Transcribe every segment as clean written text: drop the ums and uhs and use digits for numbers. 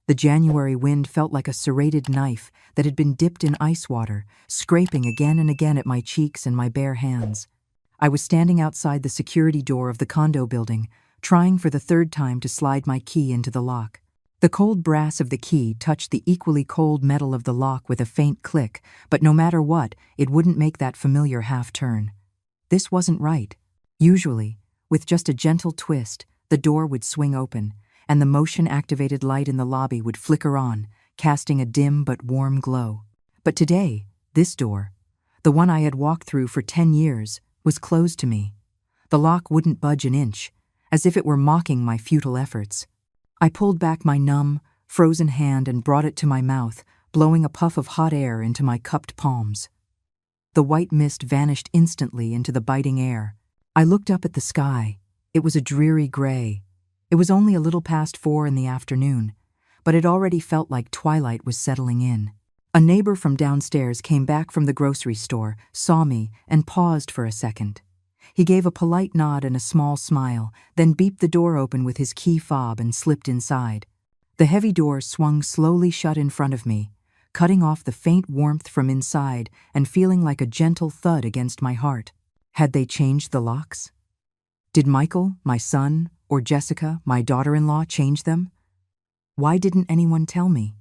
The January wind felt like a serrated knife that had been dipped in ice water, scraping again and again at my cheeks and my bare hands. I was standing outside the security door of the condo building, trying for the third time to slide my key into the lock. The cold brass of the key touched the equally cold metal of the lock with a faint click, but no matter what, it wouldn't make that familiar half-turn. This wasn't right. Usually, with just a gentle twist, the door would swing open, and the motion-activated light in the lobby would flicker on, casting a dim but warm glow. But today, this door, the one I had walked through for 10 years, was closed to me. The lock wouldn't budge an inch, as if it were mocking my futile efforts. I pulled back my numb, frozen hand and brought it to my mouth, blowing a puff of hot air into my cupped palms. The white mist vanished instantly into the biting air. I looked up at the sky. It was a dreary gray. It was only a little past 4 in the afternoon, but it already felt like twilight was settling in. A neighbor from downstairs came back from the grocery store, saw me, and paused for a second. He gave a polite nod and a small smile, then beeped the door open with his key fob and slipped inside. The heavy door swung slowly shut in front of me, cutting off the faint warmth from inside and feeling like a gentle thud against my heart. Had they changed the locks? Did Michael, my son, or Jessica, my daughter-in-law, change them? Why didn't anyone tell me?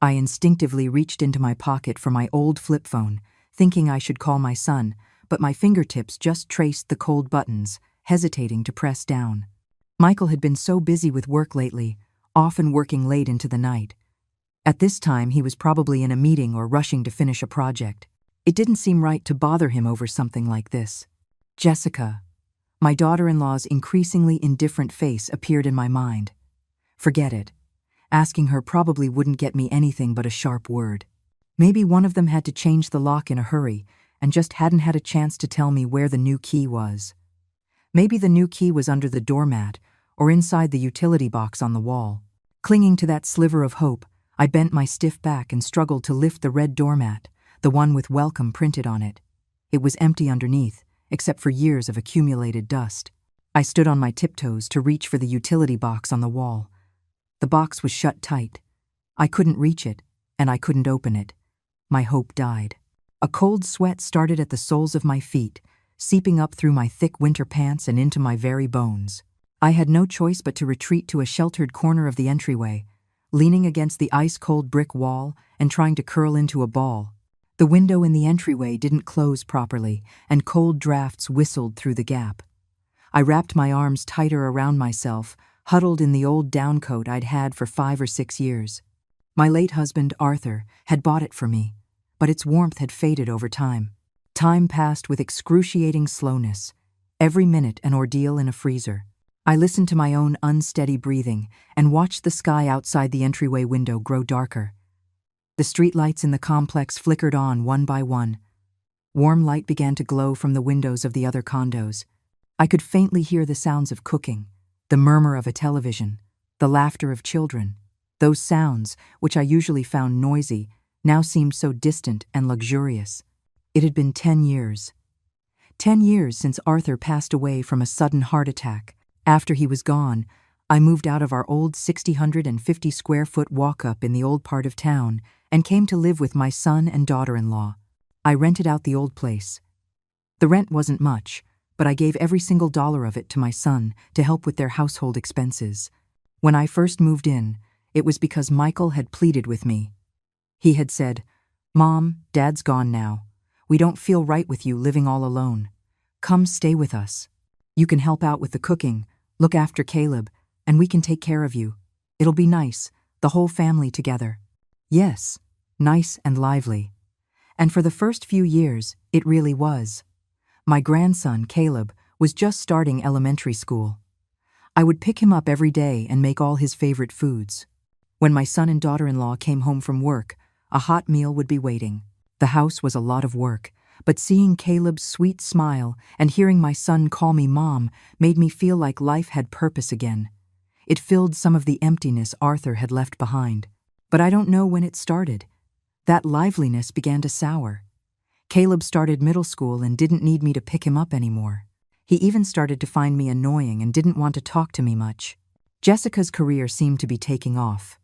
I instinctively reached into my pocket for my old flip phone, thinking I should call my son, but my fingertips just traced the cold buttons, hesitating to press down. Michael had been so busy with work lately, often working late into the night. At this time, he was probably in a meeting or rushing to finish a project. It didn't seem right to bother him over something like this. Jessica. My daughter-in-law's increasingly indifferent face appeared in my mind. Forget it. Asking her probably wouldn't get me anything but a sharp word. Maybe one of them had to change the lock in a hurry and just hadn't had a chance to tell me where the new key was. Maybe the new key was under the doormat or inside the utility box on the wall. Clinging to that sliver of hope, I bent my stiff back and struggled to lift the red doormat, the one with welcome printed on it. It was empty underneath, except for years of accumulated dust. I stood on my tiptoes to reach for the utility box on the wall. The box was shut tight. I couldn't reach it, and I couldn't open it. My hope died. A cold sweat started at the soles of my feet, seeping up through my thick winter pants and into my very bones. I had no choice but to retreat to a sheltered corner of the entryway, leaning against the ice-cold brick wall and trying to curl into a ball. The window in the entryway didn't close properly, and cold drafts whistled through the gap. I wrapped my arms tighter around myself, huddled in the old downcoat I'd had for 5 or 6 years. My late husband, Arthur, had bought it for me, but its warmth had faded over time. Time passed with excruciating slowness, every minute an ordeal in a freezer. I listened to my own unsteady breathing and watched the sky outside the entryway window grow darker. The streetlights in the complex flickered on one by one. Warm light began to glow from the windows of the other condos. I could faintly hear the sounds of cooking, the murmur of a television, the laughter of children. Those sounds, which I usually found noisy, now seemed so distant and luxurious. It had been 10 years. 10 years since Arthur passed away from a sudden heart attack. After he was gone, I moved out of our old 650-square-foot walk-up in the old part of town and came to live with my son and daughter-in-law. I rented out the old place. The rent wasn't much, but I gave every single dollar of it to my son to help with their household expenses. When I first moved in, it was because Michael had pleaded with me. He had said, "Mom, Dad's gone now. We don't feel right with you living all alone. Come stay with us. You can help out with the cooking, look after Caleb, and we can take care of you. It'll be nice, the whole family together." Yes, nice and lively. And for the first few years, it really was. My grandson, Caleb, was just starting elementary school. I would pick him up every day and make all his favorite foods. When my son and daughter-in-law came home from work, a hot meal would be waiting. The house was a lot of work, but seeing Caleb's sweet smile and hearing my son call me Mom made me feel like life had purpose again. It filled some of the emptiness Arthur had left behind. But I don't know when it started. That liveliness began to sour. Caleb started middle school and didn't need me to pick him up anymore. He even started to find me annoying and didn't want to talk to me much. Jessica's career seemed to be taking off.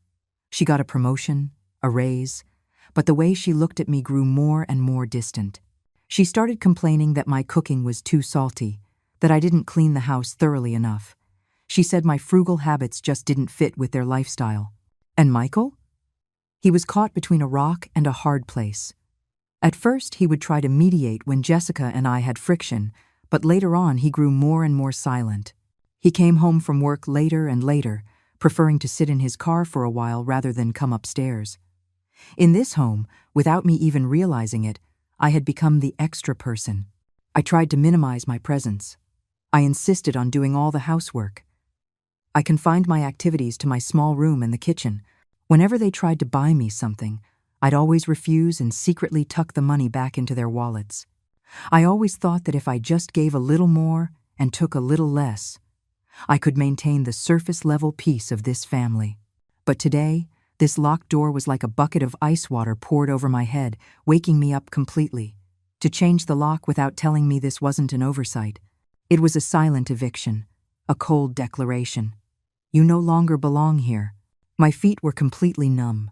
She got a promotion, a raise, but the way she looked at me grew more and more distant. She started complaining that my cooking was too salty, that I didn't clean the house thoroughly enough. She said my frugal habits just didn't fit with their lifestyle. And Michael? He was caught between a rock and a hard place. At first, he would try to mediate when Jessica and I had friction, but later on he grew more and more silent. He came home from work later and later, preferring to sit in his car for a while rather than come upstairs. In this home, without me even realizing it, I had become the extra person. I tried to minimize my presence. I insisted on doing all the housework. I confined my activities to my small room and the kitchen. Whenever they tried to buy me something, I'd always refuse and secretly tuck the money back into their wallets. I always thought that if I just gave a little more and took a little less, I could maintain the surface-level peace of this family. But today, this locked door was like a bucket of ice water poured over my head, waking me up completely. To change the lock without telling me this wasn't an oversight. It was a silent eviction, a cold declaration. You no longer belong here. My feet were completely numb.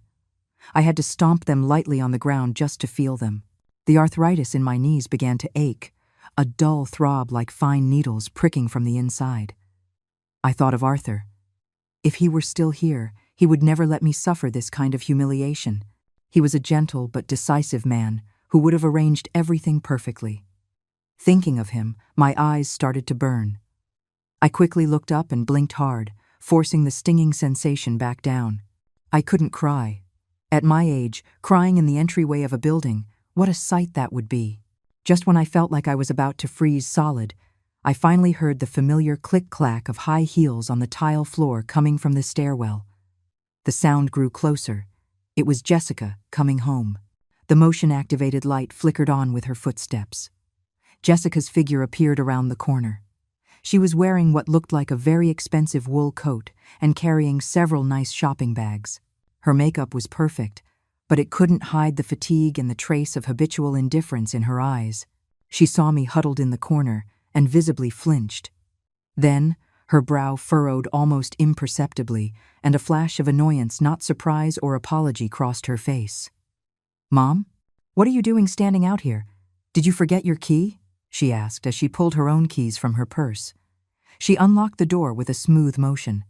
I had to stomp them lightly on the ground just to feel them. The arthritis in my knees began to ache, a dull throb like fine needles pricking from the inside. I thought of Arthur. If he were still here, he would never let me suffer this kind of humiliation. He was a gentle but decisive man who would have arranged everything perfectly. Thinking of him, my eyes started to burn. I quickly looked up and blinked hard, forcing the stinging sensation back down. I couldn't cry. At my age, crying in the entryway of a building, what a sight that would be. Just when I felt like I was about to freeze solid, I finally heard the familiar click-clack of high heels on the tile floor coming from the stairwell. The sound grew closer. It was Jessica coming home. The motion-activated light flickered on with her footsteps. Jessica's figure appeared around the corner. She was wearing what looked like a very expensive wool coat and carrying several nice shopping bags. Her makeup was perfect, but it couldn't hide the fatigue and the trace of habitual indifference in her eyes. She saw me huddled in the corner and visibly flinched. Then, her brow furrowed almost imperceptibly, and a flash of annoyance, not surprise or apology, crossed her face. "Mom? What are you doing standing out here? Did you forget your key?" she asked as she pulled her own keys from her purse. She unlocked the door with a smooth motion.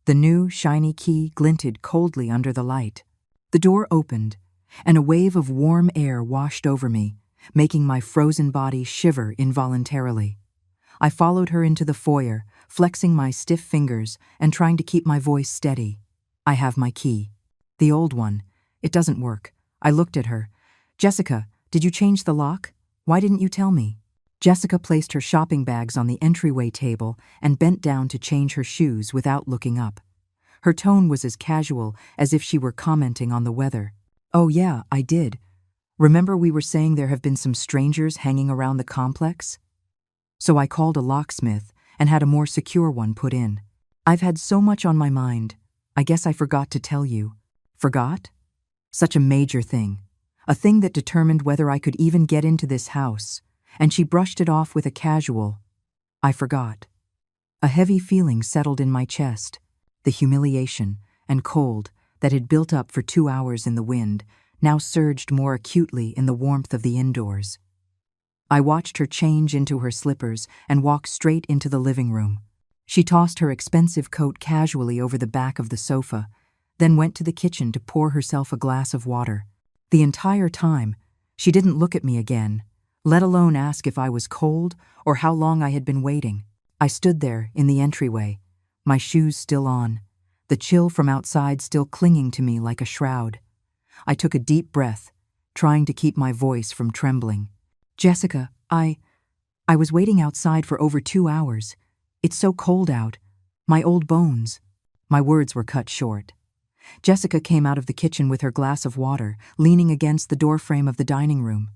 The new, shiny key glinted coldly under the light. The door opened, and a wave of warm air washed over me, making my frozen body shiver involuntarily. I followed her into the foyer, flexing my stiff fingers and trying to keep my voice steady. "I have my key. The old one. It doesn't work." I looked at her. "Jessica, did you change the lock? Why didn't you tell me?" Jessica placed her shopping bags on the entryway table and bent down to change her shoes without looking up. Her tone was as casual as if she were commenting on the weather. "Oh yeah, I did. Remember we were saying there have been some strangers hanging around the complex? So I called a locksmith and had a more secure one put in. I've had so much on my mind. I guess I forgot to tell you." "Forgot?" Such a major thing. A thing that determined whether I could even get into this house. And she brushed it off with a casual, "I forgot." A heavy feeling settled in my chest. The humiliation and cold that had built up for 2 hours in the wind now surged more acutely in the warmth of the indoors. I watched her change into her slippers and walk straight into the living room. She tossed her expensive coat casually over the back of the sofa, then went to the kitchen to pour herself a glass of water. The entire time, she didn't look at me again, let alone ask if I was cold or how long I had been waiting. I stood there in the entryway, my shoes still on, the chill from outside still clinging to me like a shroud. I took a deep breath, trying to keep my voice from trembling. "Jessica, I was waiting outside for over 2 hours. It's so cold out. My old bones." My words were cut short. Jessica came out of the kitchen with her glass of water, leaning against the doorframe of the dining room.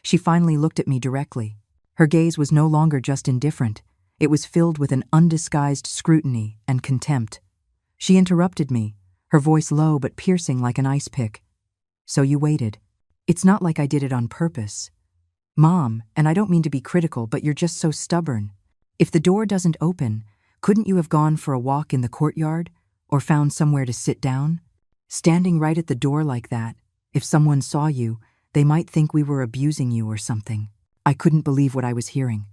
She finally looked at me directly. Her gaze was no longer just indifferent. It was filled with an undisguised scrutiny and contempt. She interrupted me, her voice low but piercing like an ice pick. "So you waited. It's not like I did it on purpose. Mom, and I don't mean to be critical, but you're just so stubborn. If the door doesn't open, couldn't you have gone for a walk in the courtyard or found somewhere to sit down?" Standing right at the door like that, if someone saw you, they might think we were abusing you or something. I couldn't believe what I was hearing.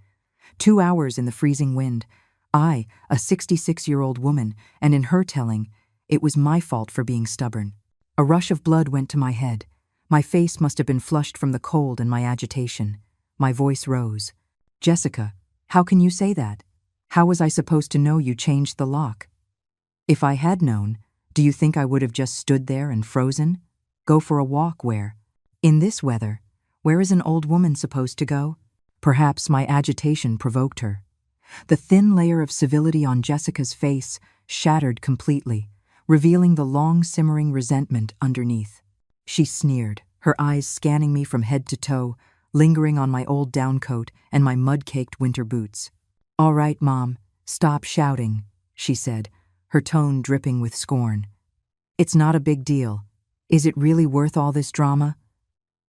2 hours in the freezing wind. I, a 66-year-old woman, and in her telling, it was my fault for being stubborn. A rush of blood went to my head. My face must have been flushed from the cold and my agitation. My voice rose. Jessica, how can you say that? How was I supposed to know you changed the lock? If I had known, do you think I would have just stood there and frozen? Go for a walk where? In this weather, where is an old woman supposed to go? Perhaps my agitation provoked her. The thin layer of civility on Jessica's face shattered completely, revealing the long simmering resentment underneath. She sneered, her eyes scanning me from head to toe, lingering on my old downcoat and my mud-caked winter boots. "All right, Mom, stop shouting," she said, her tone dripping with scorn. "It's not a big deal. Is it really worth all this drama?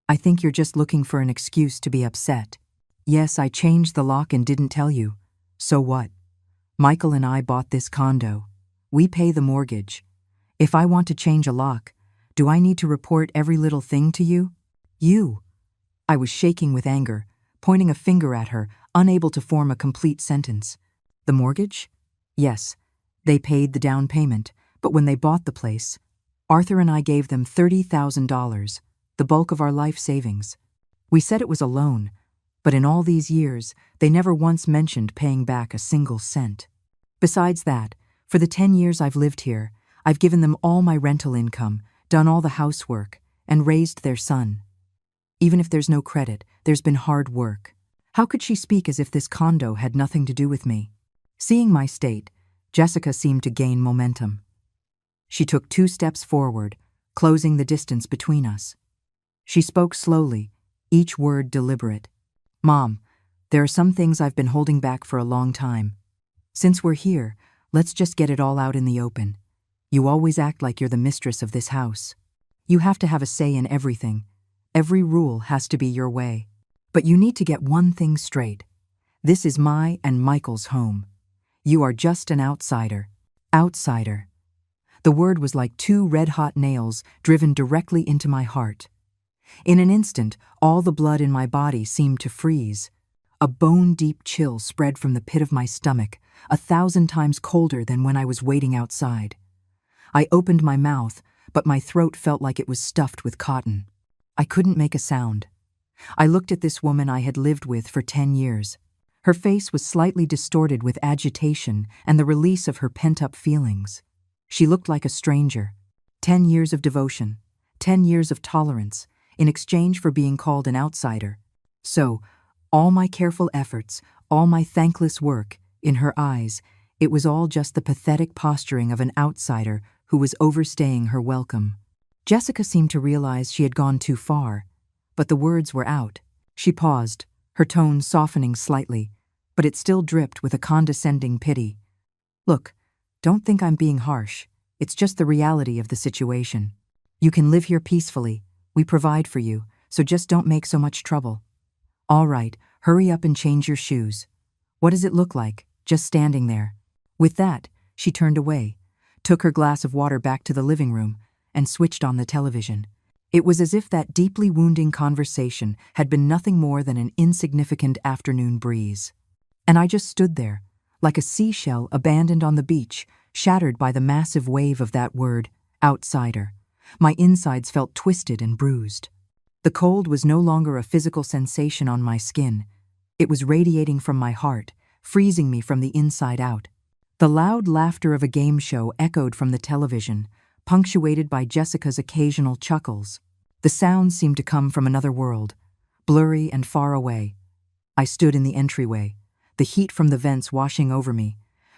I think you're just looking for an excuse to be upset. Yes, I changed the lock and didn't tell you. So what? Michael and I bought this condo. We pay the mortgage. If I want to change a lock, do I need to report every little thing to you? You." I was shaking with anger, pointing a finger at her, unable to form a complete sentence. The mortgage? Yes, they paid the down payment, but when they bought the place, Arthur and I gave them $30,000, the bulk of our life savings. We said it was a loan, but in all these years, they never once mentioned paying back a single cent. Besides that, for the 10 years I've lived here, I've given them all my rental income, done all the housework, and raised their son. Even if there's no credit, there's been hard work. How could she speak as if this condo had nothing to do with me? Seeing my state, Jessica seemed to gain momentum. She took 2 steps forward, closing the distance between us. She spoke slowly, each word deliberate. "Mom, there are some things I've been holding back for a long time. Since we're here, let's just get it all out in the open. You always act like you're the mistress of this house. You have to have a say in everything. Every rule has to be your way. But you need to get one thing straight. This is my and Michael's home. You are just an outsider. Outsider." The word was like 2 red-hot nails driven directly into my heart. In an instant, all the blood in my body seemed to freeze. A bone-deep chill spread from the pit of my stomach, 1,000 times colder than when I was waiting outside. I opened my mouth, but my throat felt like it was stuffed with cotton. I couldn't make a sound. I looked at this woman I had lived with for 10 years. Her face was slightly distorted with agitation and the release of her pent-up feelings. She looked like a stranger. 10 years of devotion, 10 years of tolerance, in exchange for being called an outsider. So, all my careful efforts, all my thankless work, in her eyes, it was all just the pathetic posturing of an outsider who was overstaying her welcome. Jessica seemed to realize she had gone too far, but the words were out. She paused, her tone softening slightly, but it still dripped with a condescending pity. "Look, don't think I'm being harsh. It's just the reality of the situation. You can live here peacefully. We provide for you, so just don't make so much trouble. All right, hurry up and change your shoes. What does it look like, just standing there?" With that, she turned away, took her glass of water back to the living room, and switched on the television. It was as if that deeply wounding conversation had been nothing more than an insignificant afternoon breeze. And I just stood there, like a seashell abandoned on the beach, shattered by the massive wave of that word, outsider. My insides felt twisted and bruised. The cold was no longer a physical sensation on my skin. It was radiating from my heart, freezing me from the inside out. The loud laughter of a game show echoed from the television, punctuated by Jessica's occasional chuckles. The sounds seemed to come from another world, blurry and far away. I stood in the entryway, the heat from the vents washing over me,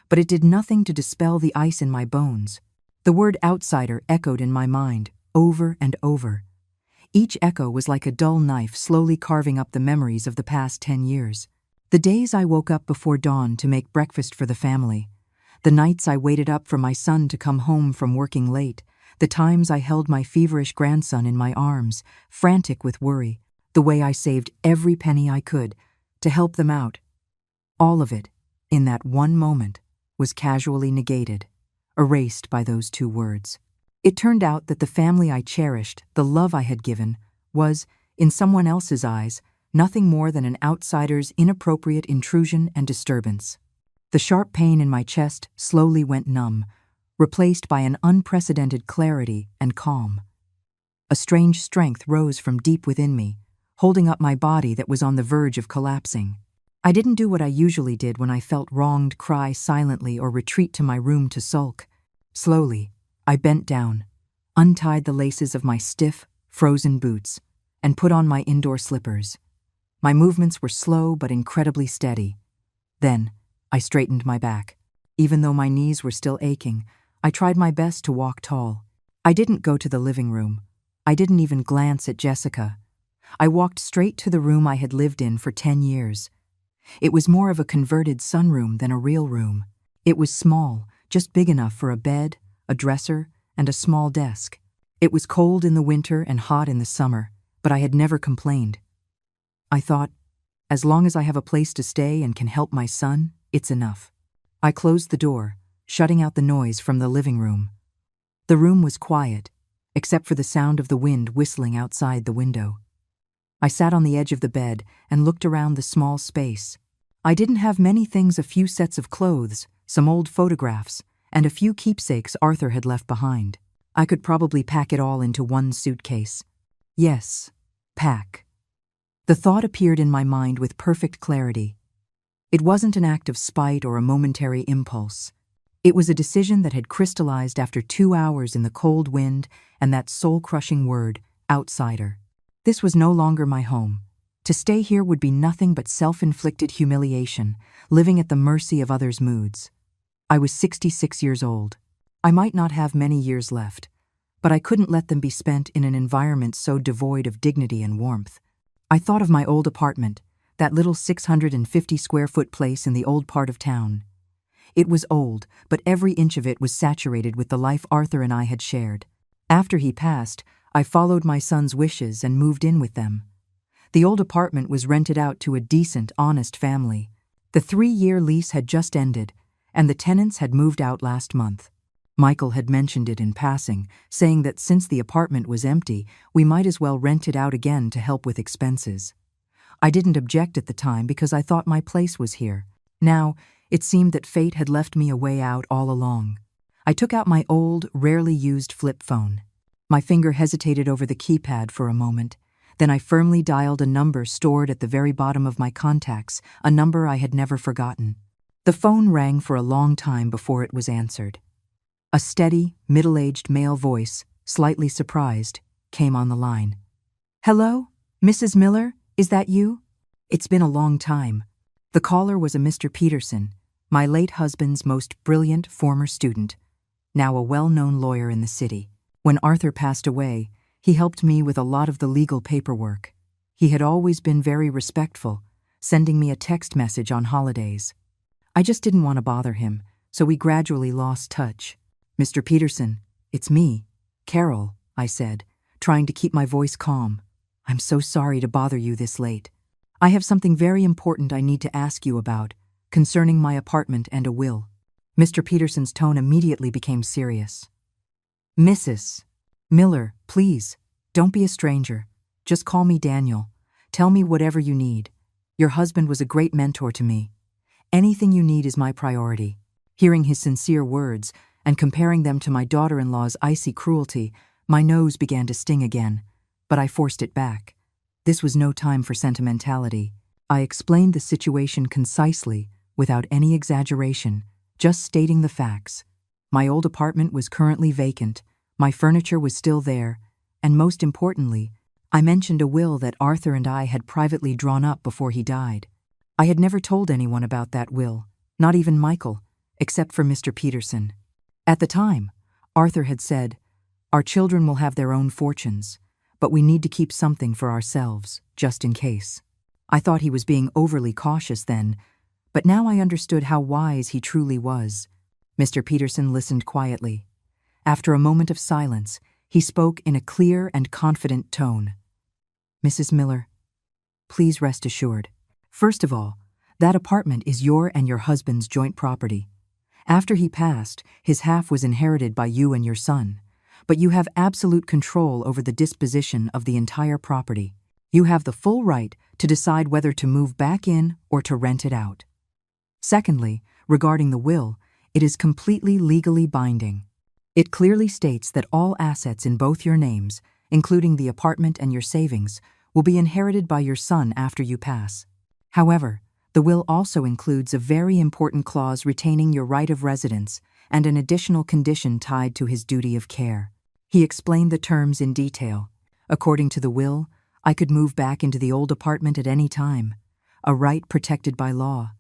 but it did nothing to dispel the ice in my bones. The word outsider echoed in my mind, over and over. Each echo was like a dull knife slowly carving up the memories of the past 10 years. The days I woke up before dawn to make breakfast for the family, the nights I waited up for my son to come home from working late, the times I held my feverish grandson in my arms, frantic with worry, the way I saved every penny I could to help them out. All of it, in that one moment, was casually negated, erased by those 2 words. It turned out that the family I cherished, the love I had given, was, in someone else's eyes, nothing more than an outsider's inappropriate intrusion and disturbance. The sharp pain in my chest slowly went numb, replaced by an unprecedented clarity and calm. A strange strength rose from deep within me, holding up my body that was on the verge of collapsing. I didn't do what I usually did when I felt wronged, cry silently or retreat to my room to sulk. Slowly, I bent down, untied the laces of my stiff, frozen boots, and put on my indoor slippers. My movements were slow but incredibly steady. Then, I straightened my back. Even though my knees were still aching, I tried my best to walk tall. I didn't go to the living room. I didn't even glance at Jessica. I walked straight to the room I had lived in for 10 years. It was more of a converted sunroom than a real room. It was small, just big enough for a bed, a dresser, and a small desk. It was cold in the winter and hot in the summer, but I had never complained. I thought, as long as I have a place to stay and can help my son, it's enough. I closed the door, shutting out the noise from the living room. The room was quiet, except for the sound of the wind whistling outside the window. I sat on the edge of the bed and looked around the small space. I didn't have many things: a few sets of clothes, some old photographs, and a few keepsakes Arthur had left behind. I could probably pack it all into one suitcase. Yes, pack. The thought appeared in my mind with perfect clarity. It wasn't an act of spite or a momentary impulse. It was a decision that had crystallized after 2 hours in the cold wind and that soul-crushing word, outsider. This was no longer my home. To stay here would be nothing but self-inflicted humiliation, living at the mercy of others' moods. I was 66 years old. I might not have many years left, but I couldn't let them be spent in an environment so devoid of dignity and warmth. I thought of my old apartment, that little 650-square-foot place in the old part of town. It was old, but every inch of it was saturated with the life Arthur and I had shared. After he passed, I followed my son's wishes and moved in with them. The old apartment was rented out to a decent, honest family. The 3-year lease had just ended, and the tenants had moved out last month. Michael had mentioned it in passing, saying that since the apartment was empty, we might as well rent it out again to help with expenses. I didn't object at the time because I thought my place was here. Now, it seemed that fate had left me a way out all along. I took out my old, rarely used flip phone. My finger hesitated over the keypad for a moment. Then I firmly dialed a number stored at the very bottom of my contacts, a number I had never forgotten. The phone rang for a long time before it was answered. A steady, middle-aged male voice, slightly surprised, came on the line. "Hello, Mrs. Miller, is that you? It's been a long time." The caller was a Mr. Peterson, my late husband's most brilliant former student, now a well-known lawyer in the city. When Arthur passed away, he helped me with a lot of the legal paperwork. He had always been very respectful, sending me a text message on holidays. I just didn't want to bother him, so we gradually lost touch. "Mr. Peterson, it's me, Carol," I said, trying to keep my voice calm. "I'm so sorry to bother you this late. I have something very important I need to ask you about, concerning my apartment and a will." Mr. Peterson's tone immediately became serious. "Mrs. Miller, please, don't be a stranger. Just call me Daniel. Tell me whatever you need. Your husband was a great mentor to me. Anything you need is my priority." Hearing his sincere words and comparing them to my daughter-in-law's icy cruelty, my nose began to sting again, but I forced it back. This was no time for sentimentality. I explained the situation concisely, without any exaggeration, just stating the facts. My old apartment was currently vacant, my furniture was still there, and most importantly, I mentioned a will that Arthur and I had privately drawn up before he died. I had never told anyone about that will, not even Michael, except for Mr. Peterson. At the time, Arthur had said, "Our children will have their own fortunes, but we need to keep something for ourselves, just in case." I thought he was being overly cautious then, but now I understood how wise he truly was. Mr. Peterson listened quietly. After a moment of silence, he spoke in a clear and confident tone. "Mrs. Miller, please rest assured. First of all, that apartment is your and your husband's joint property. After he passed, his half was inherited by you and your son. but you have absolute control over the disposition of the entire property. You have the full right to decide whether to move back in or to rent it out. Secondly, regarding the will, it is completely legally binding. It clearly states that all assets in both your names, including the apartment and your savings, will be inherited by your son after you pass. However, the will also includes a very important clause retaining your right of residence and an additional condition tied to his duty of care. He explained the terms in detail. According to the will, I could move back into the old apartment at any time, a right protected by law.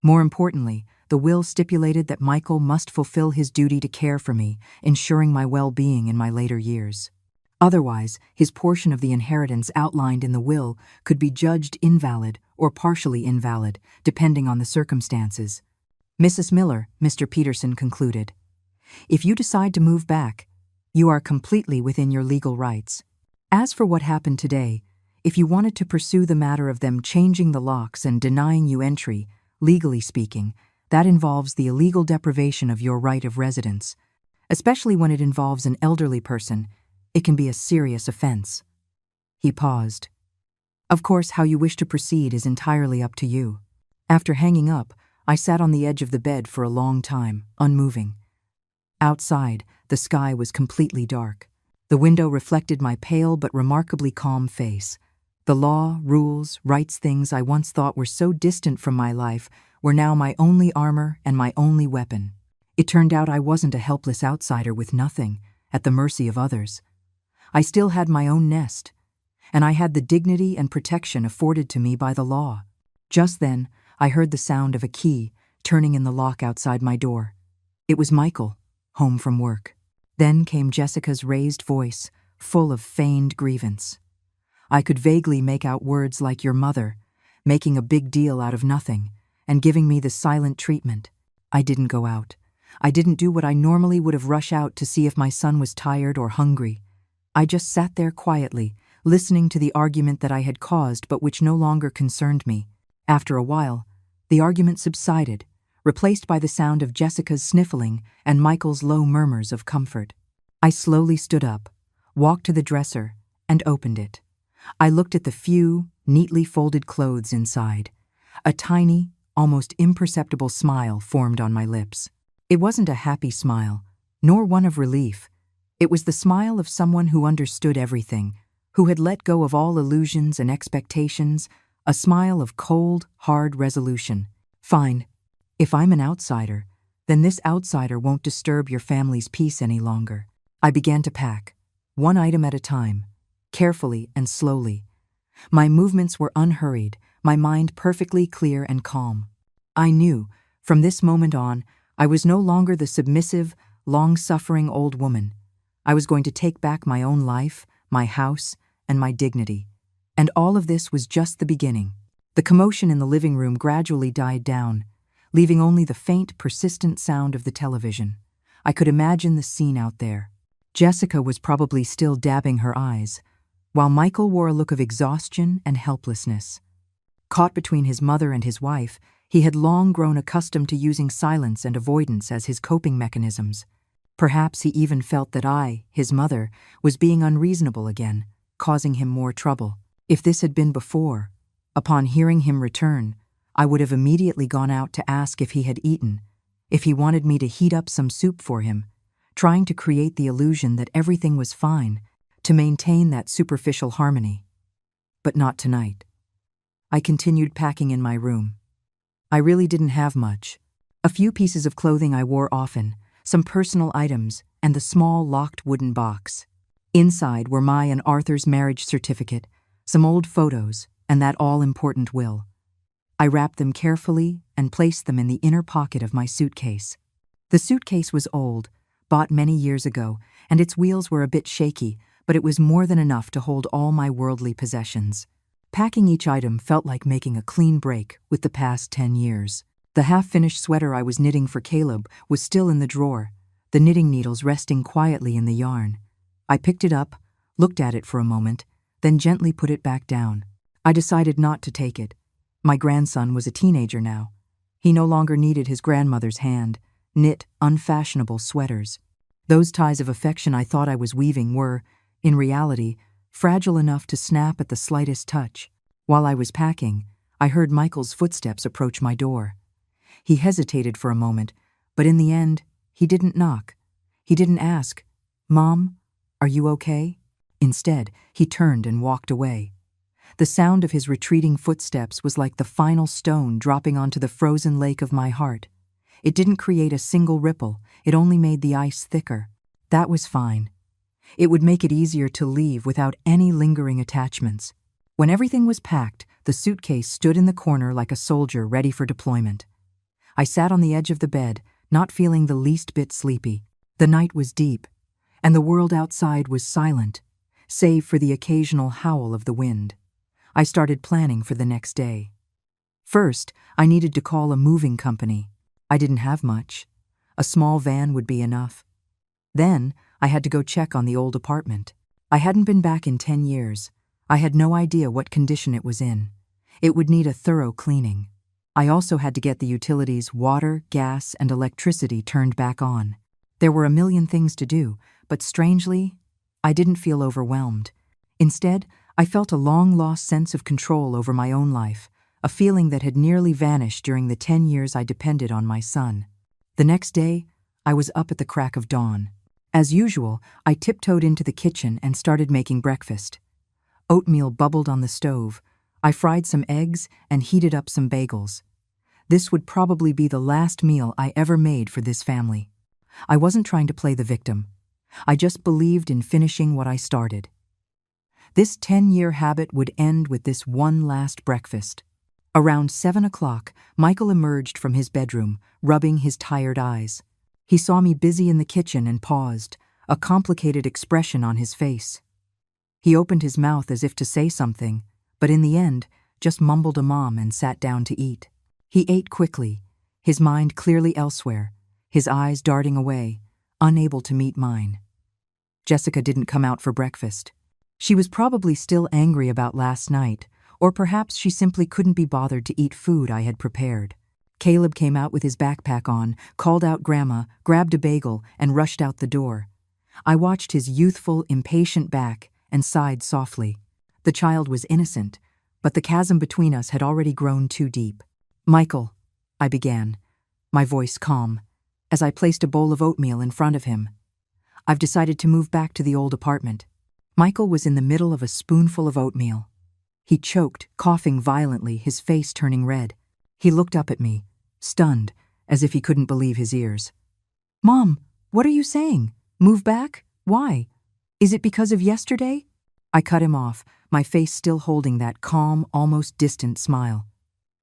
More importantly, the will stipulated that Michael must fulfill his duty to care for me, ensuring my well-being in my later years. Otherwise, his portion of the inheritance outlined in the will could be judged invalid or partially invalid, depending on the circumstances. Mrs. Miller, Mr. Peterson concluded, if you decide to move back, you are completely within your legal rights. As for what happened today, if you wanted to pursue the matter of them changing the locks and denying you entry, legally speaking, that involves the illegal deprivation of your right of residence. Especially when it involves an elderly person, it can be a serious offense. He paused. Of course, how you wish to proceed is entirely up to you. After hanging up, I sat on the edge of the bed for a long time, unmoving. Outside, the sky was completely dark. The window reflected my pale but remarkably calm face. The law, rules, rights things I once thought were so distant from my life were now my only armor and my only weapon. It turned out I wasn't a helpless outsider with nothing, at the mercy of others. I still had my own nest, and I had the dignity and protection afforded to me by the law. Just then, I heard the sound of a key turning in the lock outside my door. It was Michael, home from work. Then came Jessica's raised voice, full of feigned grievance. I could vaguely make out words like your mother, making a big deal out of nothing, and giving me the silent treatment. I didn't go out. I didn't do what I normally would have rushed out to see if my son was tired or hungry. I just sat there quietly, listening to the argument that I had caused but which no longer concerned me. After a while, the argument subsided, replaced by the sound of Jessica's sniffling and Michael's low murmurs of comfort. I slowly stood up, walked to the dresser, and opened it. I looked at the few, neatly folded clothes inside. A tiny, almost imperceptible smile formed on my lips. It wasn't a happy smile, nor one of relief. It was the smile of someone who understood everything, who had let go of all illusions and expectations, a smile of cold, hard resolution. Fine. If I'm an outsider, then this outsider won't disturb your family's peace any longer. I began to pack, one item at a time, carefully and slowly. My movements were unhurried, my mind perfectly clear and calm. I knew, from this moment on, I was no longer the submissive, long-suffering old woman. I was going to take back my own life, my house, and my dignity. And all of this was just the beginning. The commotion in the living room gradually died down, leaving only the faint, persistent sound of the television. I could imagine the scene out there. Jessica was probably still dabbing her eyes, while Michael wore a look of exhaustion and helplessness. Caught between his mother and his wife, he had long grown accustomed to using silence and avoidance as his coping mechanisms. Perhaps he even felt that I, his mother, was being unreasonable again, causing him more trouble. If this had been before, upon hearing him return, I would have immediately gone out to ask if he had eaten, if he wanted me to heat up some soup for him, trying to create the illusion that everything was fine, to maintain that superficial harmony. But not tonight. I continued packing in my room. I really didn't have much. A few pieces of clothing I wore often, some personal items, and the small locked wooden box. Inside were my and Arthur's marriage certificate, some old photos, and that all-important will. I wrapped them carefully and placed them in the inner pocket of my suitcase. The suitcase was old, bought many years ago, and its wheels were a bit shaky, but it was more than enough to hold all my worldly possessions. Packing each item felt like making a clean break with the past 10 years. The half-finished sweater I was knitting for Caleb was still in the drawer, the knitting needles resting quietly in the yarn. I picked it up, looked at it for a moment, then gently put it back down. I decided not to take it. My grandson was a teenager now. He no longer needed his grandmother's hand, knit, unfashionable sweaters. Those ties of affection I thought I was weaving were, in reality, fragile enough to snap at the slightest touch. While I was packing, I heard Michael's footsteps approach my door. He hesitated for a moment, but in the end, he didn't knock. He didn't ask, "Mom, are you okay?" Instead, he turned and walked away. The sound of his retreating footsteps was like the final stone dropping onto the frozen lake of my heart. It didn't create a single ripple, it only made the ice thicker. That was fine. It would make it easier to leave without any lingering attachments. When everything was packed, the suitcase stood in the corner like a soldier ready for deployment. I sat on the edge of the bed, not feeling the least bit sleepy. The night was deep, and the world outside was silent, save for the occasional howl of the wind. I started planning for the next day. First, I needed to call a moving company. I didn't have much. A small van would be enough. Then, I had to go check on the old apartment. I hadn't been back in 10 years. I had no idea what condition it was in. It would need a thorough cleaning. I also had to get the utilities, water, gas, and electricity turned back on. There were a million things to do, but strangely, I didn't feel overwhelmed. Instead, I felt a long-lost sense of control over my own life, a feeling that had nearly vanished during the 10 years I depended on my son. The next day, I was up at the crack of dawn. As usual, I tiptoed into the kitchen and started making breakfast. Oatmeal bubbled on the stove. I fried some eggs and heated up some bagels. This would probably be the last meal I ever made for this family. I wasn't trying to play the victim. I just believed in finishing what I started. This 10-year habit would end with this one last breakfast. Around 7 o'clock, Michael emerged from his bedroom, rubbing his tired eyes. He saw me busy in the kitchen and paused, a complicated expression on his face. He opened his mouth as if to say something, but in the end, just mumbled a mom and sat down to eat. He ate quickly, his mind clearly elsewhere, his eyes darting away, unable to meet mine. Jessica didn't come out for breakfast. She was probably still angry about last night, or perhaps she simply couldn't be bothered to eat food I had prepared. Caleb came out with his backpack on, called out Grandma, grabbed a bagel, and rushed out the door. I watched his youthful, impatient back and sighed softly. The child was innocent, but the chasm between us had already grown too deep. "Michael," I began, my voice calm, as I placed a bowl of oatmeal in front of him. "I've decided to move back to the old apartment." Michael was in the middle of a spoonful of oatmeal. He choked, coughing violently, his face turning red. He looked up at me, stunned, as if he couldn't believe his ears. "Mom, what are you saying? Move back? Why? Is it because of yesterday?" I cut him off, my face still holding that calm, almost distant smile.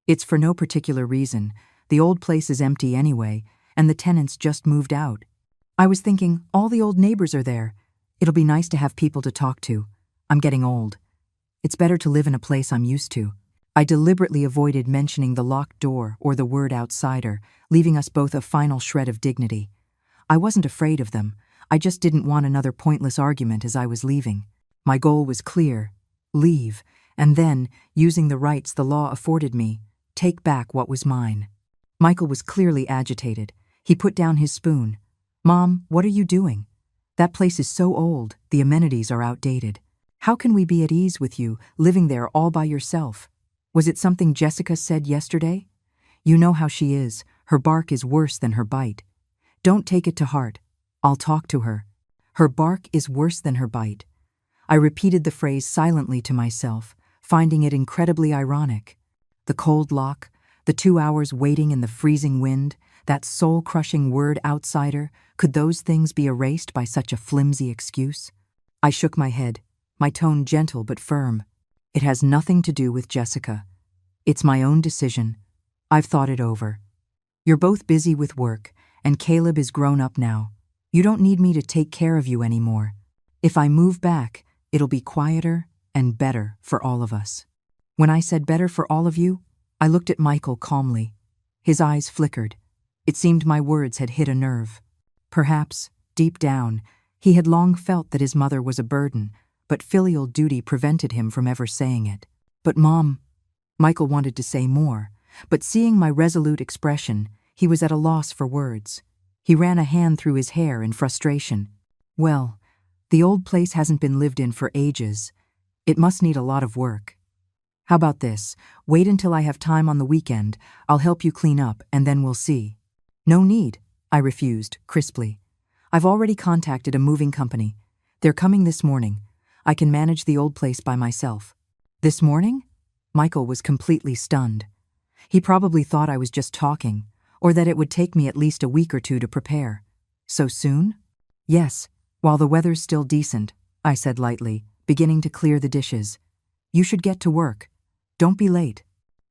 "It's for no particular reason. The old place is empty anyway, and the tenants just moved out. I was thinking, all the old neighbors are there. It'll be nice to have people to talk to. I'm getting old. It's better to live in a place I'm used to." I deliberately avoided mentioning the locked door or the word outsider, leaving us both a final shred of dignity. I wasn't afraid of them. I just didn't want another pointless argument as I was leaving. My goal was clear: leave, and then, using the rights the law afforded me, take back what was mine. Michael was clearly agitated. He put down his spoon. "Mom, what are you doing? That place is so old, the amenities are outdated. How can we be at ease with you, living there all by yourself? Was it something Jessica said yesterday? You know how she is. Her bark is worse than her bite. Don't take it to heart. I'll talk to her. Her bark is worse than her bite." I repeated the phrase silently to myself, finding it incredibly ironic. The cold lock, the 2 hours waiting in the freezing wind, that soul-crushing word outsider, could those things be erased by such a flimsy excuse? I shook my head, my tone gentle but firm. "It has nothing to do with Jessica. It's my own decision. I've thought it over. You're both busy with work, and Caleb is grown up now. You don't need me to take care of you anymore. If I move back, it'll be quieter and better for all of us." When I said better for all of you, I looked at Michael calmly. His eyes flickered. It seemed my words had hit a nerve. Perhaps, deep down, he had long felt that his mother was a burden, but filial duty prevented him from ever saying it. "But Mom," Michael wanted to say more, but seeing my resolute expression, he was at a loss for words. He ran a hand through his hair in frustration. Well, the old place hasn't been lived in for ages. It must need a lot of work. How about this? Wait until I have time on the weekend. I'll help you clean up, and then we'll see. No need, I refused, crisply. I've already contacted a moving company. They're coming this morning. I can manage the old place by myself. This morning? Michael was completely stunned. He probably thought I was just talking, or that it would take me at least a week or two to prepare. So soon? Yes, while the weather's still decent, I said lightly, beginning to clear the dishes. You should get to work. Don't be late.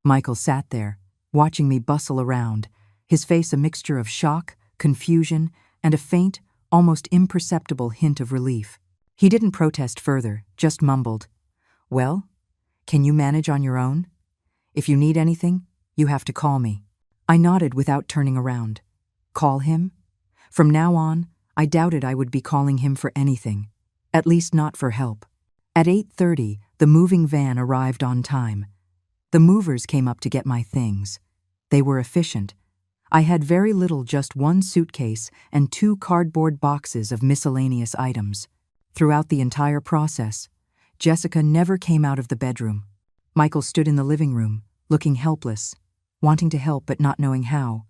Michael sat there, watching me bustle around, his face a mixture of shock, confusion, and a faint, almost imperceptible hint of relief. He didn't protest further, just mumbled, "Well, can you manage on your own? If you need anything, you have to call me." I nodded without turning around. Call him? From now on, I doubted I would be calling him for anything, at least not for help. At 8:30, the moving van arrived on time. The movers came up to get my things. They were efficient. I had very little, just one suitcase and 2 cardboard boxes of miscellaneous items. Throughout the entire process, Jessica never came out of the bedroom. Michael stood in the living room, looking helpless, wanting to help but not knowing how,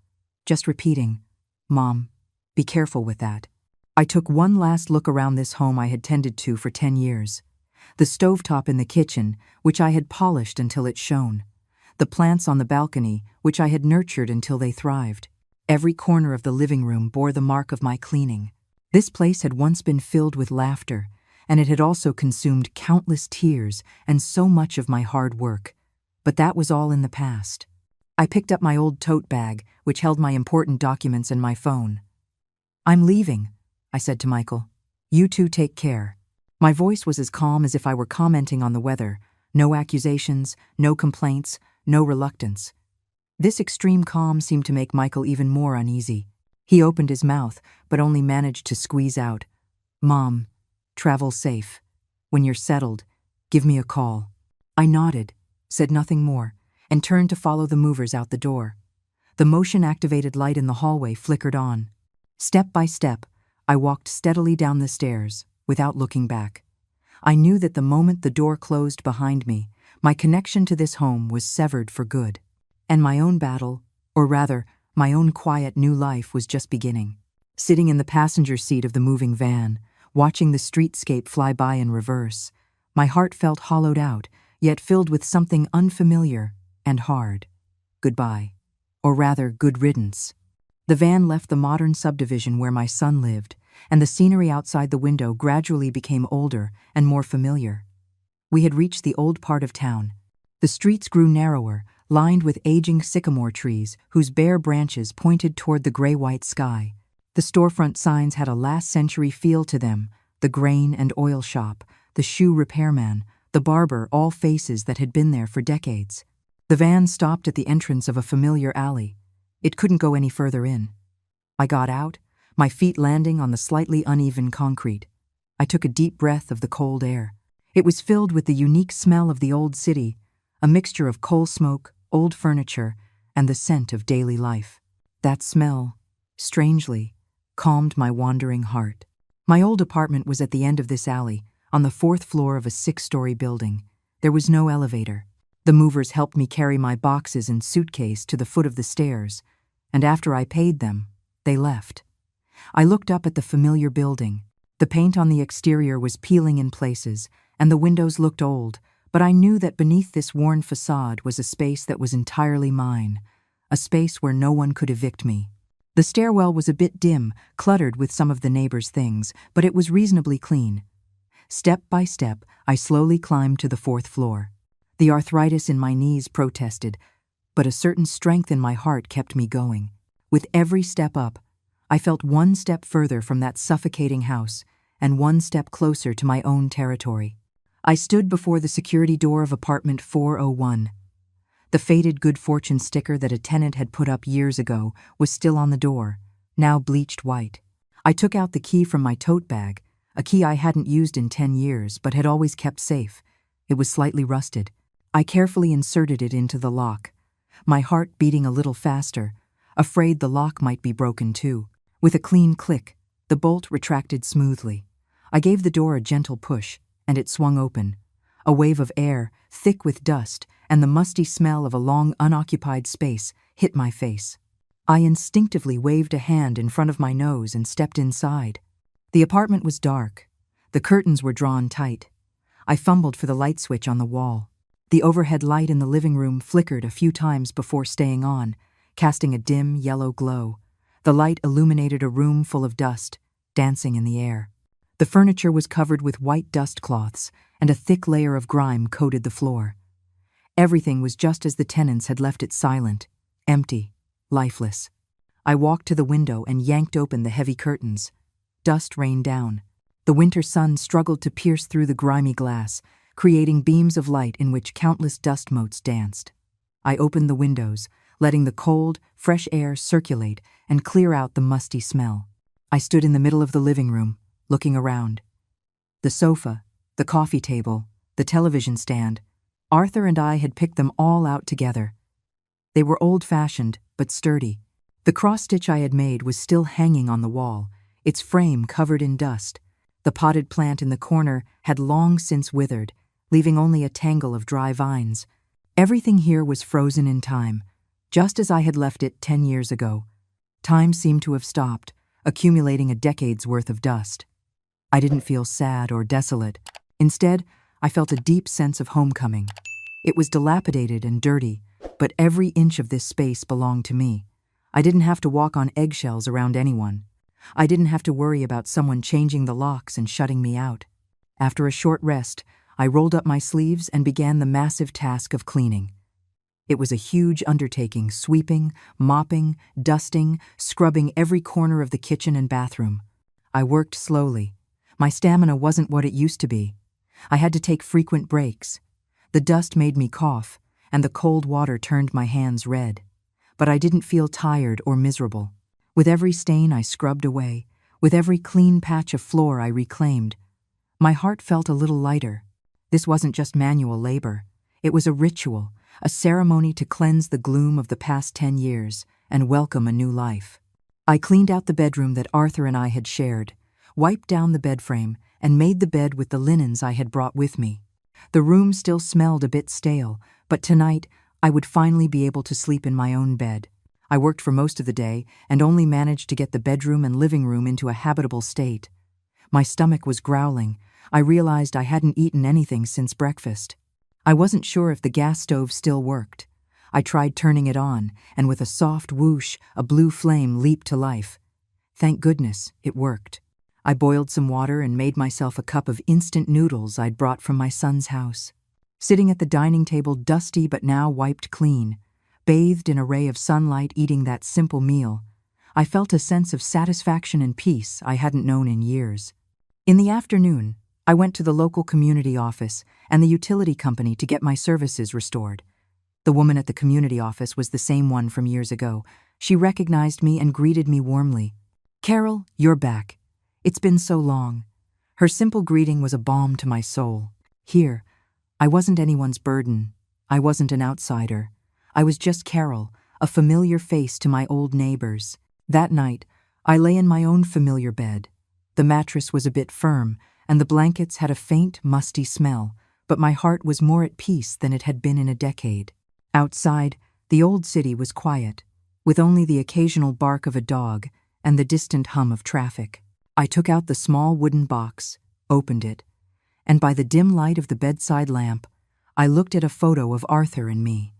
just repeating, "Mom, be careful with that." I took one last look around this home I had tended to for 10 years. The stovetop in the kitchen, which I had polished until it shone. The plants on the balcony, which I had nurtured until they thrived. Every corner of the living room bore the mark of my cleaning. This place had once been filled with laughter, and it had also consumed countless tears and so much of my hard work. But that was all in the past. I picked up my old tote bag, which held my important documents and my phone. "I'm leaving," I said to Michael. "You two take care." My voice was as calm as if I were commenting on the weather. No accusations, no complaints, no reluctance. This extreme calm seemed to make Michael even more uneasy. He opened his mouth, but only managed to squeeze out, "Mom, travel safe. When you're settled, give me a call." I nodded, said nothing more, and turned to follow the movers out the door. The motion-activated light in the hallway flickered on. Step by step, I walked steadily down the stairs, without looking back. I knew that the moment the door closed behind me, my connection to this home was severed for good. And my own battle, or rather, my own quiet new life was just beginning. Sitting in the passenger seat of the moving van, watching the streetscape fly by in reverse, my heart felt hollowed out, yet filled with something unfamiliar and hard. Goodbye. Or rather, good riddance. The van left the modern subdivision where my son lived, and the scenery outside the window gradually became older and more familiar. We had reached the old part of town. The streets grew narrower, lined with aging sycamore trees whose bare branches pointed toward the gray-white sky. The storefront signs had a last-century feel to them, the grain and oil shop, the shoe repairman, the barber, all faces that had been there for decades. The van stopped at the entrance of a familiar alley. It couldn't go any further in. I got out, my feet landing on the slightly uneven concrete. I took a deep breath of the cold air. It was filled with the unique smell of the old city, a mixture of coal smoke, old furniture, and the scent of daily life. That smell, strangely, calmed my wandering heart. My old apartment was at the end of this alley, on the 4th floor of a 6-story building. There was no elevator. The movers helped me carry my boxes and suitcase to the foot of the stairs, and after I paid them, they left. I looked up at the familiar building. The paint on the exterior was peeling in places, and the windows looked old, but I knew that beneath this worn facade was a space that was entirely mine, a space where no one could evict me. The stairwell was a bit dim, cluttered with some of the neighbors' things, but it was reasonably clean. Step by step, I slowly climbed to the 4th floor. The arthritis in my knees protested, but a certain strength in my heart kept me going. With every step up, I felt one step further from that suffocating house, and one step closer to my own territory. I stood before the security door of apartment 401. The faded good fortune sticker that a tenant had put up years ago was still on the door, now bleached white. I took out the key from my tote bag, a key I hadn't used in 10 years but had always kept safe. It was slightly rusted. I carefully inserted it into the lock, my heart beating a little faster, afraid the lock might be broken too. With a clean click, the bolt retracted smoothly. I gave the door a gentle push, and it swung open. A wave of air, thick with dust, and the musty smell of a long unoccupied space hit my face. I instinctively waved a hand in front of my nose and stepped inside. The apartment was dark. The curtains were drawn tight. I fumbled for the light switch on the wall. The overhead light in the living room flickered a few times before staying on, casting a dim yellow glow. The light illuminated a room full of dust, dancing in the air. The furniture was covered with white dust cloths, and a thick layer of grime coated the floor. Everything was just as the tenants had left it, silent, empty, lifeless. I walked to the window and yanked open the heavy curtains. Dust rained down. The winter sun struggled to pierce through the grimy glass, creating beams of light in which countless dust motes danced. I opened the windows, letting the cold, fresh air circulate and clear out the musty smell. I stood in the middle of the living room, looking around. The sofa, the coffee table, the television stand. Arthur and I had picked them all out together. They were old-fashioned, but sturdy. The cross-stitch I had made was still hanging on the wall, its frame covered in dust. The potted plant in the corner had long since withered, leaving only a tangle of dry vines. Everything here was frozen in time, just as I had left it 10 years ago. Time seemed to have stopped, accumulating a decade's worth of dust. I didn't feel sad or desolate. Instead, I felt a deep sense of homecoming. It was dilapidated and dirty, but every inch of this space belonged to me. I didn't have to walk on eggshells around anyone. I didn't have to worry about someone changing the locks and shutting me out. After a short rest, I rolled up my sleeves and began the massive task of cleaning. It was a huge undertaking, sweeping, mopping, dusting, scrubbing every corner of the kitchen and bathroom. I worked slowly. My stamina wasn't what it used to be. I had to take frequent breaks. The dust made me cough, and the cold water turned my hands red. But I didn't feel tired or miserable. With every stain I scrubbed away, with every clean patch of floor I reclaimed, my heart felt a little lighter. This wasn't just manual labor. It was a ritual, a ceremony to cleanse the gloom of the past 10 years and welcome a new life. I cleaned out the bedroom that Arthur and I had shared, wiped down the bed frame, and made the bed with the linens I had brought with me. The room still smelled a bit stale, but tonight I would finally be able to sleep in my own bed. I worked for most of the day and only managed to get the bedroom and living room into a habitable state. My stomach was growling. I realized I hadn't eaten anything since breakfast. I wasn't sure if the gas stove still worked. I tried turning it on, and with a soft whoosh, a blue flame leaped to life. Thank goodness, it worked. I boiled some water and made myself a cup of instant noodles I'd brought from my son's house. Sitting at the dining table, dusty but now wiped clean, bathed in a ray of sunlight eating that simple meal, I felt a sense of satisfaction and peace I hadn't known in years. In the afternoon, I went to the local community office and the utility company to get my services restored. The woman at the community office was the same one from years ago. She recognized me and greeted me warmly. "Carol, you're back. It's been so long." Her simple greeting was a balm to my soul. Here, I wasn't anyone's burden. I wasn't an outsider. I was just Carol, a familiar face to my old neighbors. That night, I lay in my own familiar bed. The mattress was a bit firm, and the blankets had a faint, musty smell, but my heart was more at peace than it had been in a decade. Outside, the old city was quiet, with only the occasional bark of a dog and the distant hum of traffic. I took out the small wooden box, opened it, and by the dim light of the bedside lamp, I looked at a photo of Arthur and me.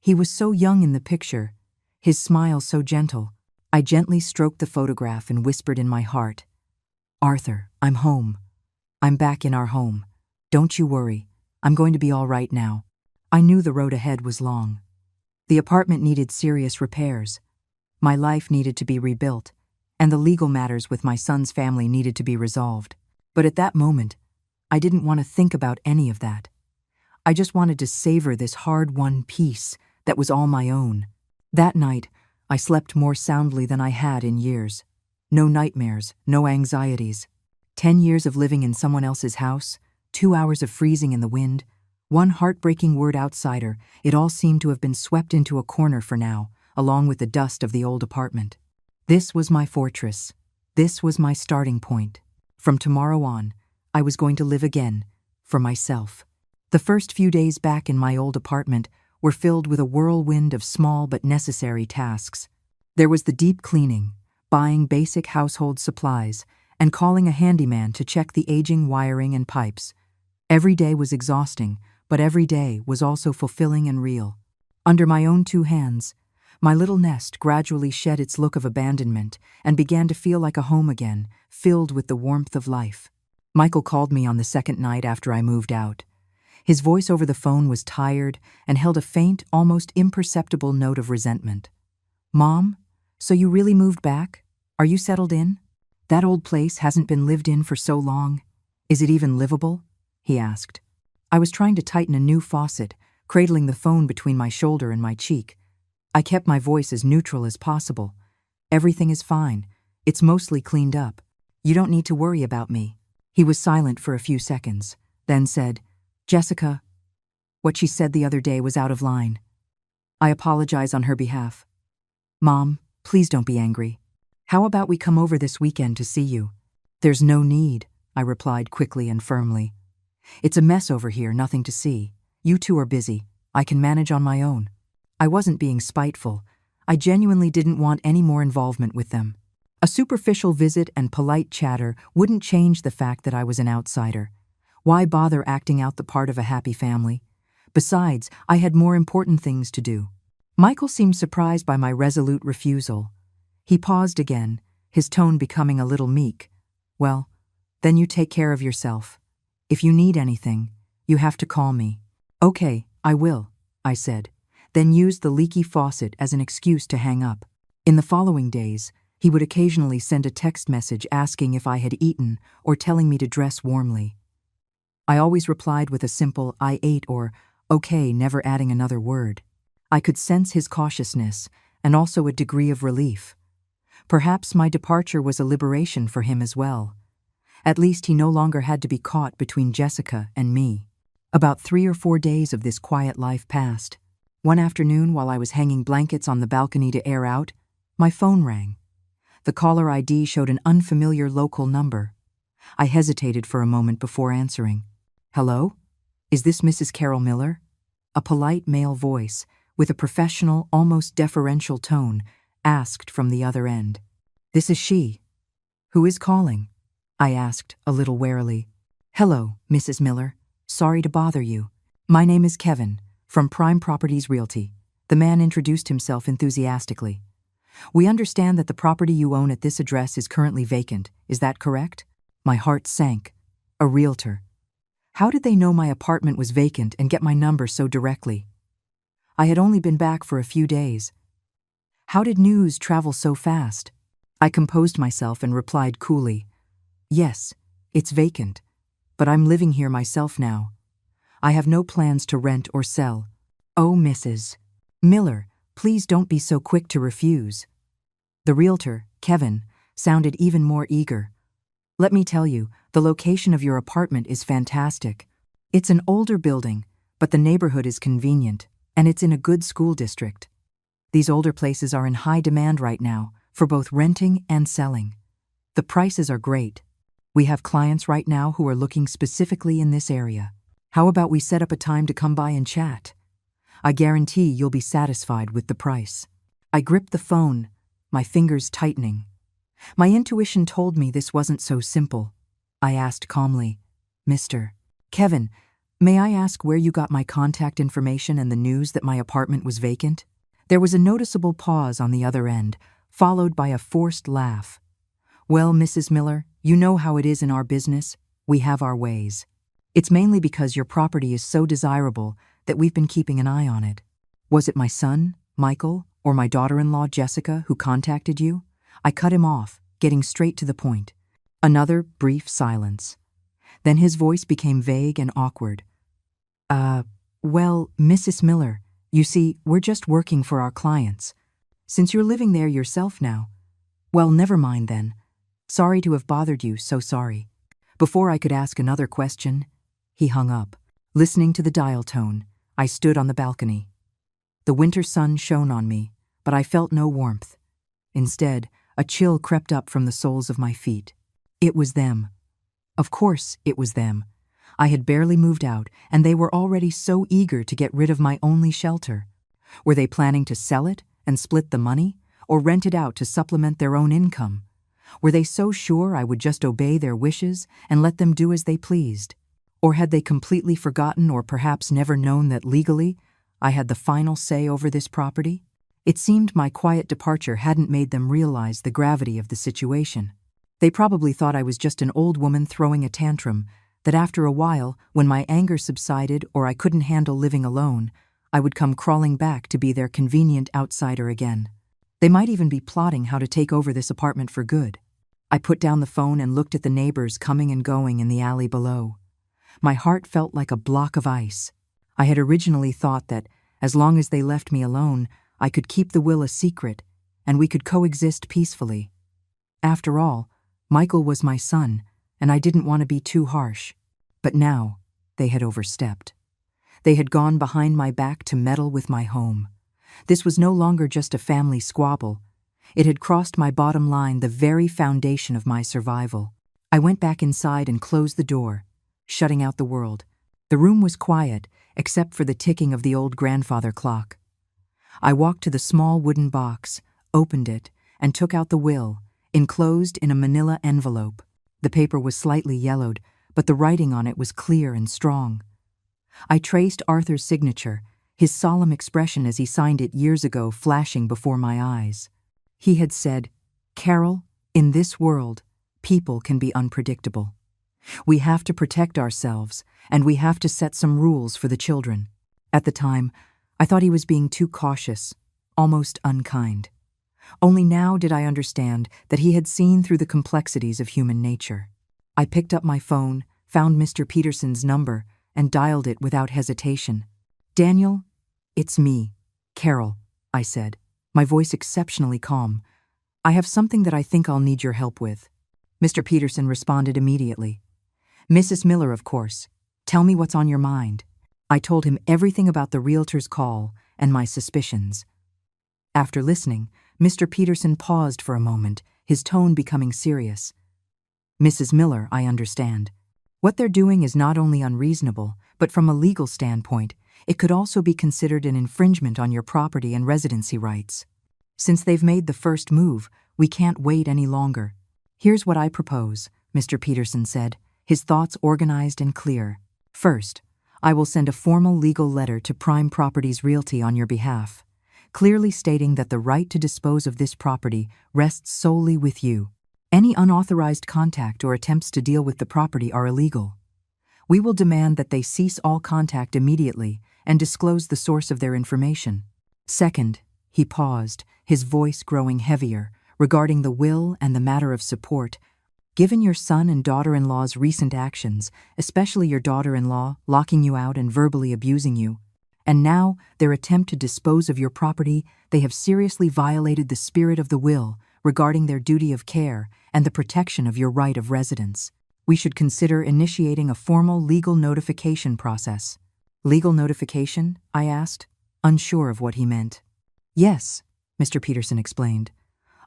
He was so young in the picture, his smile so gentle. I gently stroked the photograph and whispered in my heart, "Arthur, I'm home. I'm back in our home. Don't you worry. I'm going to be all right now." I knew the road ahead was long. The apartment needed serious repairs. My life needed to be rebuilt, and the legal matters with my son's family needed to be resolved. But at that moment, I didn't want to think about any of that. I just wanted to savor this hard-won peace that was all my own. That night, I slept more soundly than I had in years. No nightmares, no anxieties. 10 years of living in someone else's house, 2 hours of freezing in the wind, one heartbreaking word outsider, it all seemed to have been swept into a corner for now, along with the dust of the old apartment. This was my fortress. This was my starting point. From tomorrow on, I was going to live again, for myself. The first few days back in my old apartment were filled with a whirlwind of small but necessary tasks. There was the deep cleaning, buying basic household supplies, and calling a handyman to check the aging wiring and pipes. Every day was exhausting, but every day was also fulfilling and real. Under my own two hands, my little nest gradually shed its look of abandonment and began to feel like a home again, filled with the warmth of life. Michael called me on the second night after I moved out. His voice over the phone was tired and held a faint, almost imperceptible note of resentment. "Mom, so you really moved back? Are you settled in? That old place hasn't been lived in for so long. Is it even livable?" he asked. I was trying to tighten a new faucet, cradling the phone between my shoulder and my cheek. I kept my voice as neutral as possible. "Everything is fine. It's mostly cleaned up. You don't need to worry about me." He was silent for a few seconds, then said, "Jessica, what she said the other day was out of line. I apologize on her behalf. Mom, please don't be angry. How about we come over this weekend to see you?" "There's no need," I replied quickly and firmly. "It's a mess over here, nothing to see. You two are busy. I can manage on my own." I wasn't being spiteful. I genuinely didn't want any more involvement with them. A superficial visit and polite chatter wouldn't change the fact that I was an outsider. Why bother acting out the part of a happy family? Besides, I had more important things to do. Michael seemed surprised by my resolute refusal. He paused again, his tone becoming a little meek. "Well, then you take care of yourself. If you need anything, you have to call me." "Okay, I will," I said, then used the leaky faucet as an excuse to hang up. In the following days, he would occasionally send a text message asking if I had eaten or telling me to dress warmly. I always replied with a simple "I ate" or "okay," never adding another word. I could sense his cautiousness and also a degree of relief. Perhaps my departure was a liberation for him as well. At least he no longer had to be caught between Jessica and me. About 3 or 4 days of this quiet life passed. One afternoon, while I was hanging blankets on the balcony to air out, my phone rang. The caller ID showed an unfamiliar local number. I hesitated for a moment before answering. "Hello? Is this Mrs. Carol Miller?" A polite male voice, with a professional, almost deferential tone, asked from the other end. "This is she." "Who is calling?" I asked, a little warily. "Hello, Mrs. Miller. Sorry to bother you. My name is Kevin, from Prime Properties Realty." The man introduced himself enthusiastically. "We understand that the property you own at this address is currently vacant. Is that correct?" My heart sank. A realtor. How did they know my apartment was vacant and get my number so directly? I had only been back for a few days. How did news travel so fast? I composed myself and replied coolly, "Yes, it's vacant, but I'm living here myself now. I have no plans to rent or sell." "Oh, Mrs. Miller, please don't be so quick to refuse." The realtor, Kevin, sounded even more eager. "Let me tell you, the location of your apartment is fantastic. It's an older building, but the neighborhood is convenient, and it's in a good school district. These older places are in high demand right now, for both renting and selling. The prices are great. We have clients right now who are looking specifically in this area. How about we set up a time to come by and chat? I guarantee you'll be satisfied with the price." I gripped the phone, my fingers tightening. My intuition told me this wasn't so simple. I asked calmly, "Mr. Kevin, may I ask where you got my contact information and the news that my apartment was vacant?" There was a noticeable pause on the other end, followed by a forced laugh. "Well, Mrs. Miller, you know how it is in our business. We have our ways. It's mainly because your property is so desirable that we've been keeping an eye on it. Was it my son, Michael, or my daughter-in-law, Jessica, who contacted you?" I cut him off, getting straight to the point. Another brief silence. Then his voice became vague and awkward. Well, Mrs. Miller, you see, we're just working for our clients. Since you're living there yourself now, well, never mind then. Sorry to have bothered you, so sorry." Before I could ask another question, he hung up. Listening to the dial tone, I stood on the balcony. The winter sun shone on me, but I felt no warmth. Instead, A chill crept up from the soles of my feet. It was them. Of course, it was them. I had barely moved out, and they were already so eager to get rid of my only shelter. Were they planning to sell it and split the money, or rent it out to supplement their own income? Were they so sure I would just obey their wishes and let them do as they pleased? Or had they completely forgotten or perhaps never known that legally I had the final say over this property? It seemed my quiet departure hadn't made them realize the gravity of the situation. They probably thought I was just an old woman throwing a tantrum, that after a while, when my anger subsided or I couldn't handle living alone, I would come crawling back to be their convenient outsider again. They might even be plotting how to take over this apartment for good. I put down the phone and looked at the neighbors coming and going in the alley below. My heart felt like a block of ice. I had originally thought that, as long as they left me alone, I could keep the will a secret, and we could coexist peacefully. After all, Michael was my son, and I didn't want to be too harsh. But now, they had overstepped. They had gone behind my back to meddle with my home. This was no longer just a family squabble. It had crossed my bottom line, the very foundation of my survival. I went back inside and closed the door, shutting out the world. The room was quiet, except for the ticking of the old grandfather clock. I walked to the small wooden box, opened it, and took out the will, enclosed in a manila envelope. The paper was slightly yellowed, but the writing on it was clear and strong. I traced Arthur's signature, his solemn expression as he signed it years ago flashing before my eyes. He had said, "Carol, in this world, people can be unpredictable. We have to protect ourselves, and we have to set some rules for the children." At the time, I thought he was being too cautious, almost unkind. Only now did I understand that he had seen through the complexities of human nature. I picked up my phone, found Mr. Peterson's number, and dialed it without hesitation. "Daniel, it's me, Carol," I said, my voice exceptionally calm. "I have something that I think I'll need your help with." Mr. Peterson responded immediately. "Mrs. Miller, of course. Tell me what's on your mind." I told him everything about the realtor's call and my suspicions. After listening, Mr. Peterson paused for a moment, his tone becoming serious. "Mrs. Miller, I understand. What they're doing is not only unreasonable, but from a legal standpoint, it could also be considered an infringement on your property and residency rights. Since they've made the first move, we can't wait any longer. Here's what I propose," Mr. Peterson said, his thoughts organized and clear. "First, I will send a formal legal letter to Prime Properties Realty on your behalf, clearly stating that the right to dispose of this property rests solely with you. Any unauthorized contact or attempts to deal with the property are illegal. We will demand that they cease all contact immediately and disclose the source of their information. Second," he paused, his voice growing heavier, regarding the will and the matter of support, "given your son and daughter-in-law's recent actions, especially your daughter-in-law locking you out and verbally abusing you, and now their attempt to dispose of your property, they have seriously violated the spirit of the will regarding their duty of care and the protection of your right of residence. We should consider initiating a formal legal notification process." "Legal notification?" I asked, unsure of what he meant. "Yes," Mr. Peterson explained.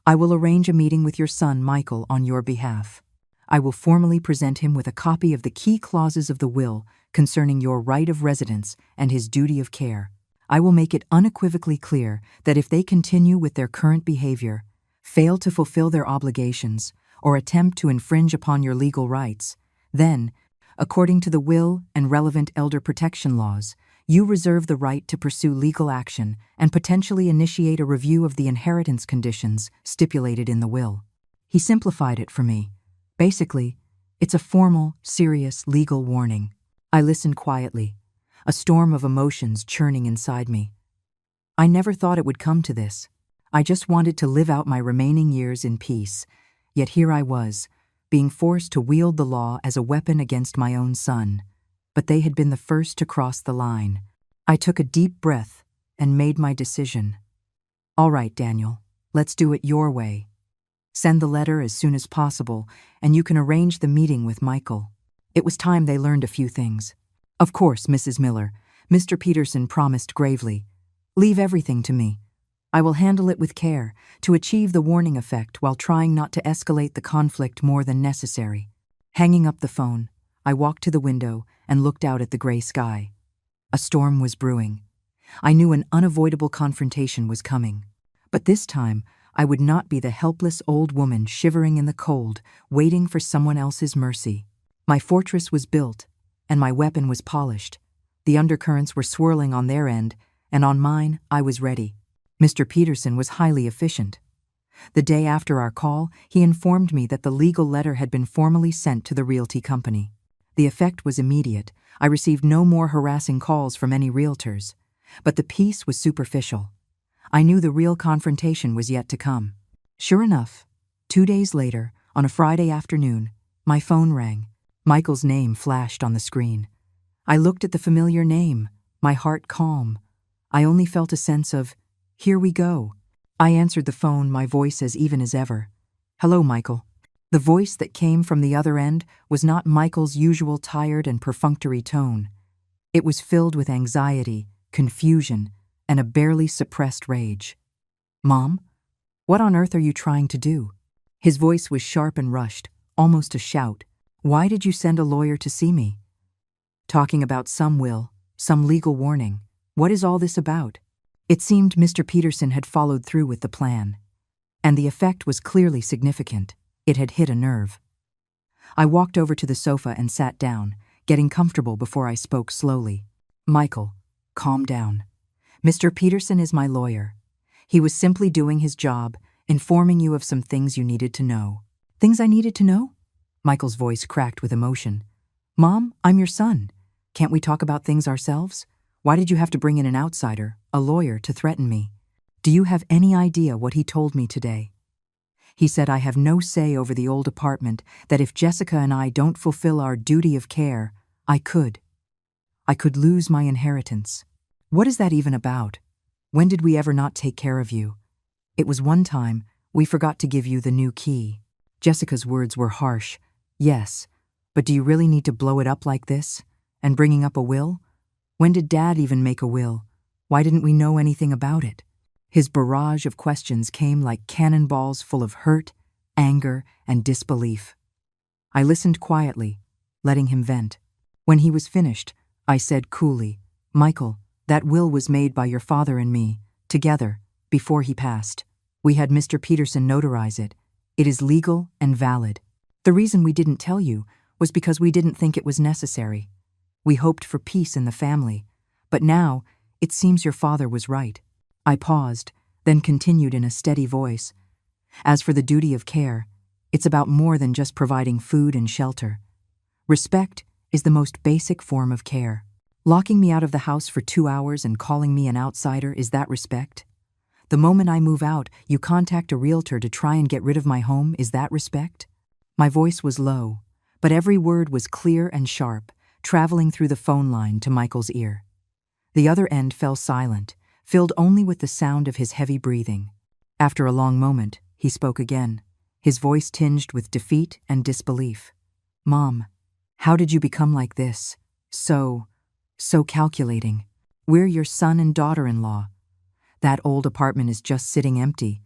"I will arrange a meeting with your son, Michael, on your behalf. I will formally present him with a copy of the key clauses of the will concerning your right of residence and his duty of care. I will make it unequivocally clear that if they continue with their current behavior, fail to fulfill their obligations, or attempt to infringe upon your legal rights, then, according to the will and relevant elder protection laws, you reserve the right to pursue legal action and potentially initiate a review of the inheritance conditions stipulated in the will." He simplified it for me. Basically, it's a formal, serious legal warning. I listened quietly, a storm of emotions churning inside me. I never thought it would come to this. I just wanted to live out my remaining years in peace, yet here I was, being forced to wield the law as a weapon against my own son. But they had been the first to cross the line. I took a deep breath and made my decision. "All right, Daniel, let's do it your way. Send the letter as soon as possible, and you can arrange the meeting with Michael." It was time they learned a few things. "Of course, Mrs. Miller," Mr. Peterson promised gravely. "Leave everything to me. I will handle it with care to achieve the warning effect while trying not to escalate the conflict more than necessary. Hanging up the phone, I walked to the window and looked out at the gray sky. A storm was brewing. I knew an unavoidable confrontation was coming. But this time, I would not be the helpless old woman shivering in the cold, waiting for someone else's mercy. My fortress was built, and my weapon was polished. The undercurrents were swirling on their end, and on mine, I was ready. Mr. Peterson was highly efficient. The day after our call, he informed me that the legal letter had been formally sent to the realty company. The effect was immediate. I received no more harassing calls from any realtors. But the peace was superficial. I knew the real confrontation was yet to come. Sure enough, 2 days later, on a Friday afternoon, my phone rang. Michael's name flashed on the screen. I looked at the familiar name, my heart calm. I only felt a sense of, here we go. I answered the phone, my voice as even as ever. Hello, Michael. The voice that came from the other end was not Michael's usual tired and perfunctory tone. It was filled with anxiety, confusion, and a barely suppressed rage. Mom, what on earth are you trying to do? His voice was sharp and rushed, almost a shout. Why did you send a lawyer to see me? Talking about some will, some legal warning. What is all this about? It seemed Mr. Peterson had followed through with the plan. And the effect was clearly significant. It had hit a nerve. I walked over to the sofa and sat down, getting comfortable before I spoke slowly. Michael, calm down. Mr. Peterson is my lawyer. He was simply doing his job, informing you of some things you needed to know. Things I needed to know? Michael's voice cracked with emotion. Mom, I'm your son. Can't we talk about things ourselves? Why did you have to bring in an outsider, a lawyer, to threaten me? Do you have any idea what he told me today? He said I have no say over the old apartment, that if Jessica and I don't fulfill our duty of care, I could lose my inheritance. What is that even about? When did we ever not take care of you? It was one time we forgot to give you the new key. Jessica's words were harsh. Yes, but do you really need to blow it up like this? And bringing up a will? When did Dad even make a will? Why didn't we know anything about it? His barrage of questions came like cannonballs full of hurt, anger, and disbelief. I listened quietly, letting him vent. When he was finished, I said coolly, Michael, that will was made by your father and me, together, before he passed. We had Mr. Peterson notarize it. It is legal and valid. The reason we didn't tell you was because we didn't think it was necessary. We hoped for peace in the family, but now it seems your father was right. I paused, then continued in a steady voice. As for the duty of care, it's about more than just providing food and shelter. Respect is the most basic form of care. Locking me out of the house for 2 hours and calling me an outsider, is that respect? The moment I move out, you contact a realtor to try and get rid of my home, is that respect? My voice was low, but every word was clear and sharp, traveling through the phone line to Michael's ear. The other end fell silent, filled only with the sound of his heavy breathing. After a long moment, he spoke again, his voice tinged with defeat and disbelief. Mom, how did you become like this? So calculating. We're your son and daughter-in-law. That old apartment is just sitting empty.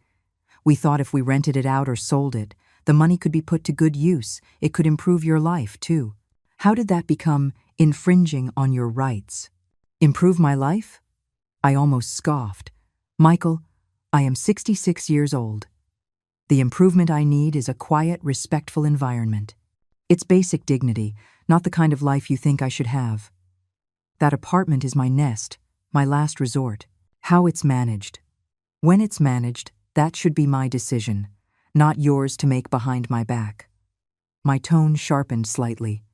We thought if we rented it out or sold it, the money could be put to good use. It could improve your life, too. How did that become infringing on your rights? Improve my life? I almost scoffed. Michael, I am 66 years old. The improvement I need is a quiet, respectful environment. It's basic dignity, not the kind of life you think I should have. That apartment is my nest, my last resort. How it's managed. When it's managed, that should be my decision, not yours to make behind my back. My tone sharpened slightly.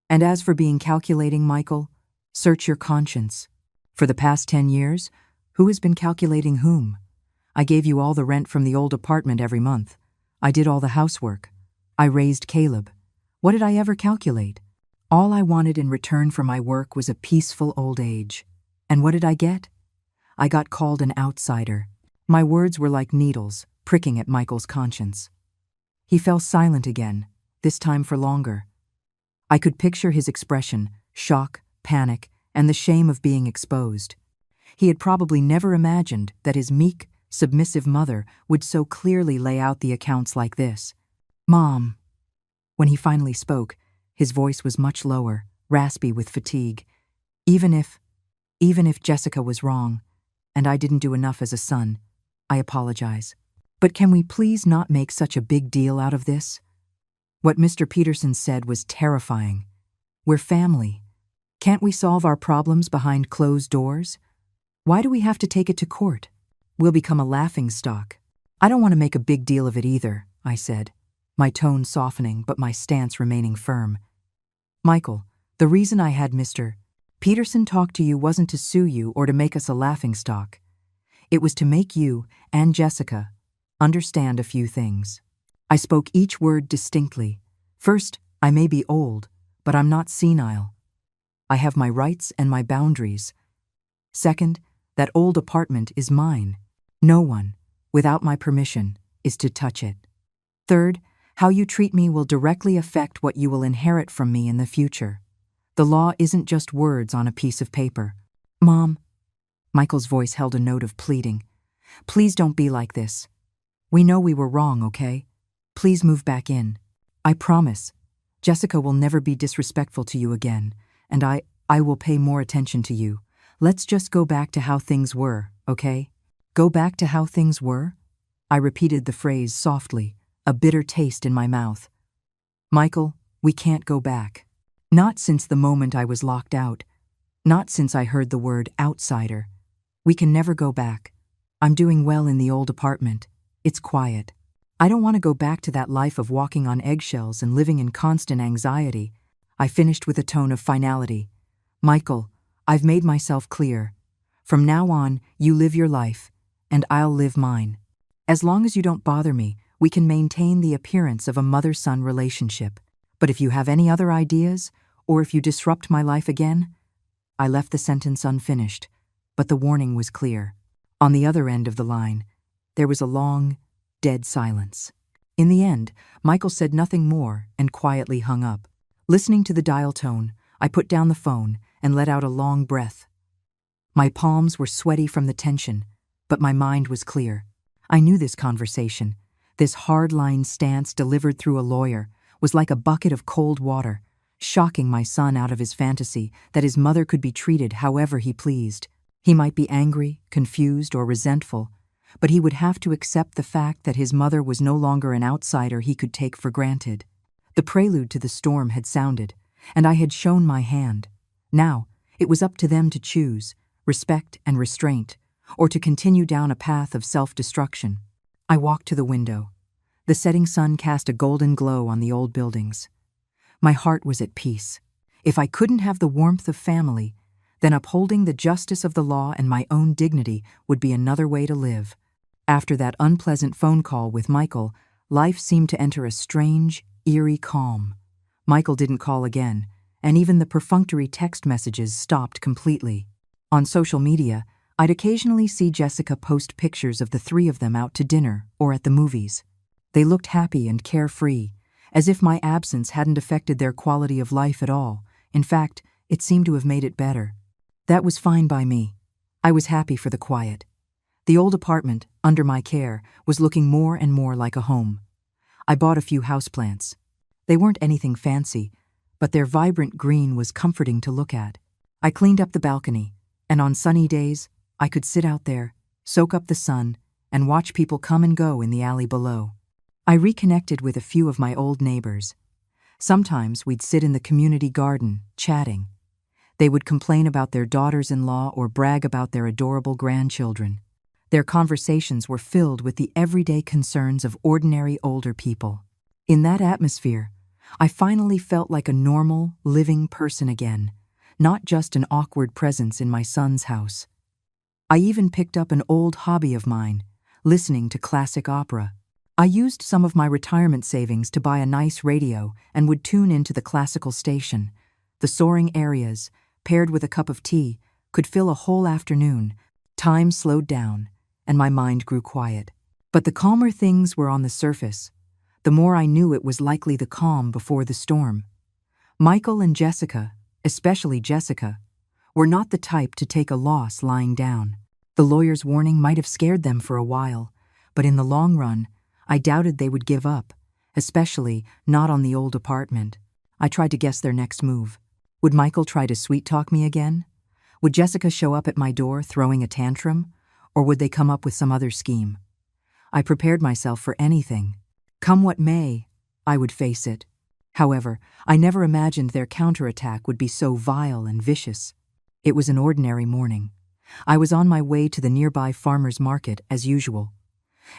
And as for being calculating, Michael, search your conscience. For the past 10 years, who has been calculating whom? I gave you all the rent from the old apartment every month. I did all the housework. I raised Caleb. What did I ever calculate? All I wanted in return for my work was a peaceful old age. And what did I get? I got called an outsider. My words were like needles, pricking at Michael's conscience. He fell silent again, this time for longer. I could picture his expression, shock, panic, and the shame of being exposed. He had probably never imagined that his meek, submissive mother would so clearly lay out the accounts like this. "Mom." When he finally spoke, his voice was much lower, raspy with fatigue. Even if Jessica was wrong, and I didn't do enough as a son, I apologize. But can we please not make such a big deal out of this? What Mr. Peterson said was terrifying. We're family. Can't we solve our problems behind closed doors? Why do we have to take it to court? We'll become a laughingstock. I don't want to make a big deal of it either, I said, my tone softening but my stance remaining firm. Michael, the reason I had Mr. Peterson talk to you wasn't to sue you or to make us a laughingstock. It was to make you and Jessica understand a few things. I spoke each word distinctly. First, I may be old, but I'm not senile. I have my rights and my boundaries. Second, that old apartment is mine. No one, without my permission, is to touch it. Third, how you treat me will directly affect what you will inherit from me in the future. The law isn't just words on a piece of paper. Mom, Michael's voice held a note of pleading. Please don't be like this. We know we were wrong, okay? Please move back in. I promise. Jessica will never be disrespectful to you again, and I will pay more attention to you. Let's just go back to how things were, okay? Go back to how things were? I repeated the phrase softly, a bitter taste in my mouth. Michael, we can't go back. Not since the moment I was locked out. Not since I heard the word outsider. We can never go back. I'm doing well in the old apartment. It's quiet. I don't want to go back to that life of walking on eggshells and living in constant anxiety. I finished with a tone of finality. Michael, I've made myself clear. From now on, you live your life, and I'll live mine. As long as you don't bother me, we can maintain the appearance of a mother-son relationship. But if you have any other ideas, or if you disrupt my life again, I left the sentence unfinished, but the warning was clear. On the other end of the line, there was a long, dead silence. In the end, Michael said nothing more and quietly hung up. Listening to the dial tone, I put down the phone and let out a long breath. My palms were sweaty from the tension, but my mind was clear. I knew this conversation, this hard-line stance delivered through a lawyer, was like a bucket of cold water, shocking my son out of his fantasy that his mother could be treated however he pleased. He might be angry, confused, or resentful, but he would have to accept the fact that his mother was no longer an outsider he could take for granted. The prelude to the storm had sounded, and I had shown my hand. Now, it was up to them to choose, respect and restraint, or to continue down a path of self-destruction. I walked to the window. The setting sun cast a golden glow on the old buildings. My heart was at peace. If I couldn't have the warmth of family, then upholding the justice of the law and my own dignity would be another way to live. After that unpleasant phone call with Michael, life seemed to enter a strange, eerie calm. Michael didn't call again, and even the perfunctory text messages stopped completely. On social media, I'd occasionally see Jessica post pictures of the three of them out to dinner or at the movies. They looked happy and carefree, as if my absence hadn't affected their quality of life at all. In fact, it seemed to have made it better. That was fine by me. I was happy for the quiet. The old apartment, under my care, was looking more and more like a home. I bought a few houseplants. They weren't anything fancy, but their vibrant green was comforting to look at. I cleaned up the balcony, and on sunny days, I could sit out there, soak up the sun, and watch people come and go in the alley below. I reconnected with a few of my old neighbors. Sometimes we'd sit in the community garden, chatting. They would complain about their daughters-in-law or brag about their adorable grandchildren. Their conversations were filled with the everyday concerns of ordinary older people. In that atmosphere, I finally felt like a normal, living person again, not just an awkward presence in my son's house. I even picked up an old hobby of mine, listening to classic opera. I used some of my retirement savings to buy a nice radio and would tune into the classical station. The soaring arias, paired with a cup of tea, could fill a whole afternoon. Time slowed down, and my mind grew quiet. But the calmer things were on the surface. The more I knew it was likely the calm before the storm. Michael and Jessica, especially Jessica, were not the type to take a loss lying down. The lawyer's warning might have scared them for a while, but in the long run, I doubted they would give up, especially not on the old apartment. I tried to guess their next move. Would Michael try to sweet-talk me again? Would Jessica show up at my door throwing a tantrum? Or would they come up with some other scheme? I prepared myself for anything. Come what may, I would face it. However, I never imagined their counterattack would be so vile and vicious. It was an ordinary morning. I was on my way to the nearby farmer's market as usual.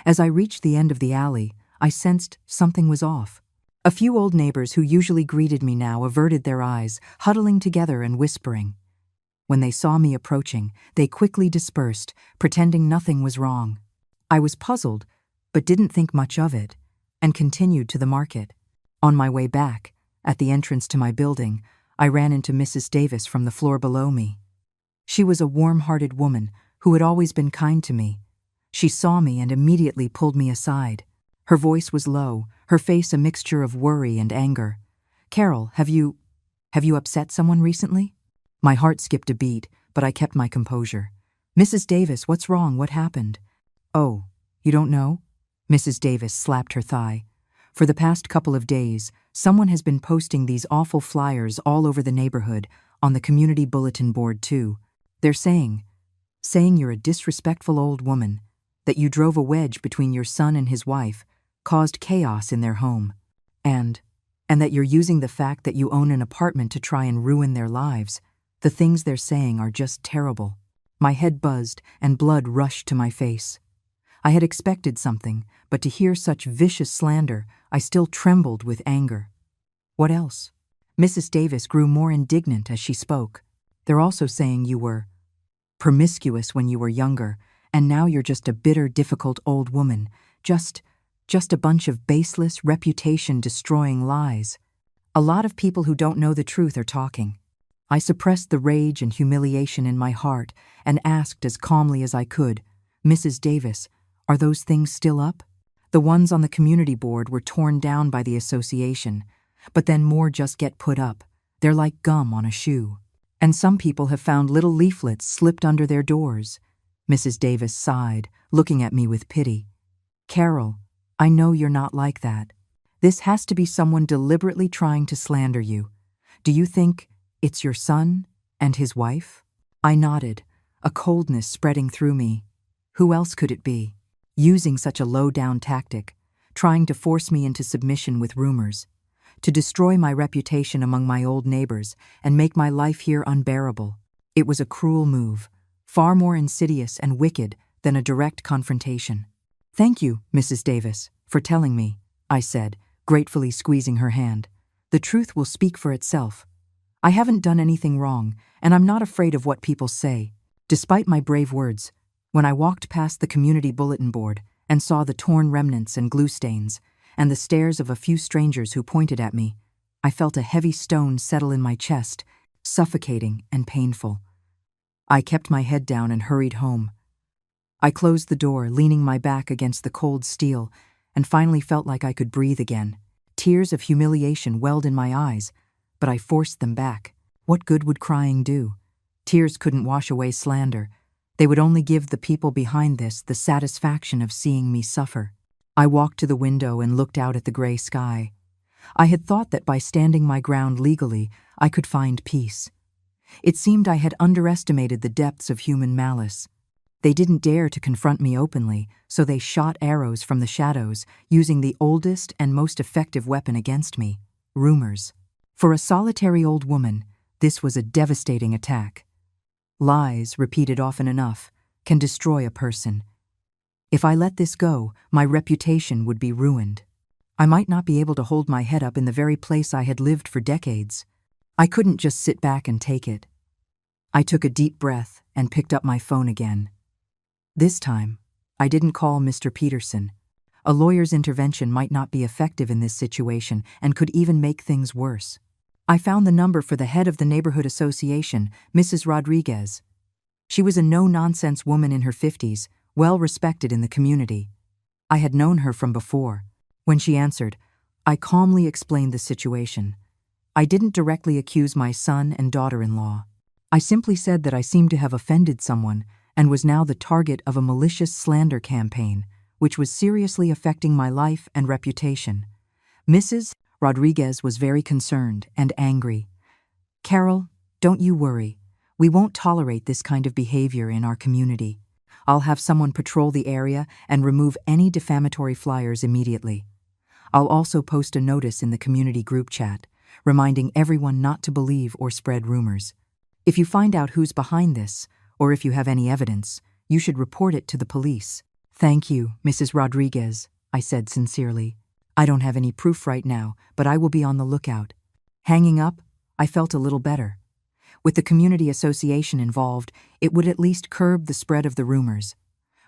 As I reached the end of the alley, I sensed something was off. A few old neighbors who usually greeted me now averted their eyes, huddling together and whispering. When they saw me approaching, they quickly dispersed, pretending nothing was wrong. I was puzzled, but didn't think much of it, and continued to the market. On my way back, at the entrance to my building, I ran into Mrs. Davis from the floor below me. She was a warm-hearted woman who had always been kind to me. She saw me and immediately pulled me aside. Her voice was low, her face a mixture of worry and anger. "Carol, have you upset someone recently?" My heart skipped a beat, but I kept my composure. "Mrs. Davis, what's wrong? What happened?" "Oh, you don't know?" Mrs. Davis slapped her thigh. "For the past couple of days, someone has been posting these awful flyers all over the neighborhood, on the community bulletin board too. They're saying you're a disrespectful old woman, that you drove a wedge between your son and his wife, caused chaos in their home, and that you're using the fact that you own an apartment to try and ruin their lives. The things they're saying are just terrible." My head buzzed and blood rushed to my face. I had expected something, but to hear such vicious slander, I still trembled with anger. "What else?" Mrs. Davis grew more indignant as she spoke. "They're also saying you were promiscuous when you were younger, and now you're just a bitter, difficult old woman, just a bunch of baseless, reputation-destroying lies. A lot of people who don't know the truth are talking." I suppressed the rage and humiliation in my heart and asked as calmly as I could, "Mrs. Davis, are those things still up?" The ones on the community board were torn down by the association, but then more just get put up. They're like gum on a shoe. And some people have found little leaflets slipped under their doors. Mrs. Davis sighed, looking at me with pity. "Carol, I know you're not like that. This has to be someone deliberately trying to slander you. Do you think it's your son and his wife?" I nodded, a coldness spreading through me. Who else could it be? Using such a low-down tactic, trying to force me into submission with rumors, to destroy my reputation among my old neighbors and make my life here unbearable. It was a cruel move, far more insidious and wicked than a direct confrontation. "Thank you, Mrs. Davis, for telling me," I said, gratefully squeezing her hand. "The truth will speak for itself. I haven't done anything wrong, and I'm not afraid of what people say." Despite my brave words, when I walked past the community bulletin board and saw the torn remnants and glue stains, and the stares of a few strangers who pointed at me, I felt a heavy stone settle in my chest, suffocating and painful. I kept my head down and hurried home. I closed the door, leaning my back against the cold steel, and finally felt like I could breathe again. Tears of humiliation welled in my eyes, but I forced them back. What good would crying do? Tears couldn't wash away slander. They would only give the people behind this the satisfaction of seeing me suffer. I walked to the window and looked out at the gray sky. I had thought that by standing my ground legally, I could find peace. It seemed I had underestimated the depths of human malice. They didn't dare to confront me openly, so they shot arrows from the shadows, using the oldest and most effective weapon against me, rumors. For a solitary old woman, this was a devastating attack. Lies, repeated often enough, can destroy a person. If I let this go, my reputation would be ruined. I might not be able to hold my head up in the very place I had lived for decades. I couldn't just sit back and take it. I took a deep breath and picked up my phone again. This time, I didn't call Mr. Peterson. A lawyer's intervention might not be effective in this situation and could even make things worse. I found the number for the head of the neighborhood association, Mrs. Rodriguez. She was a no-nonsense woman in her 50s, well respected in the community. I had known her from before. When she answered, I calmly explained the situation. I didn't directly accuse my son and daughter-in-law. I simply said that I seemed to have offended someone and was now the target of a malicious slander campaign, which was seriously affecting my life and reputation. Mrs. Rodriguez was very concerned and angry. "Carol, don't you worry. We won't tolerate this kind of behavior in our community. I'll have someone patrol the area and remove any defamatory flyers immediately. I'll also post a notice in the community group chat, reminding everyone not to believe or spread rumors. If you find out who's behind this, or if you have any evidence, you should report it to the police." "Thank you, Mrs. Rodriguez," I said sincerely. "I don't have any proof right now, but I will be on the lookout." Hanging up, I felt a little better. With the community association involved, it would at least curb the spread of the rumors.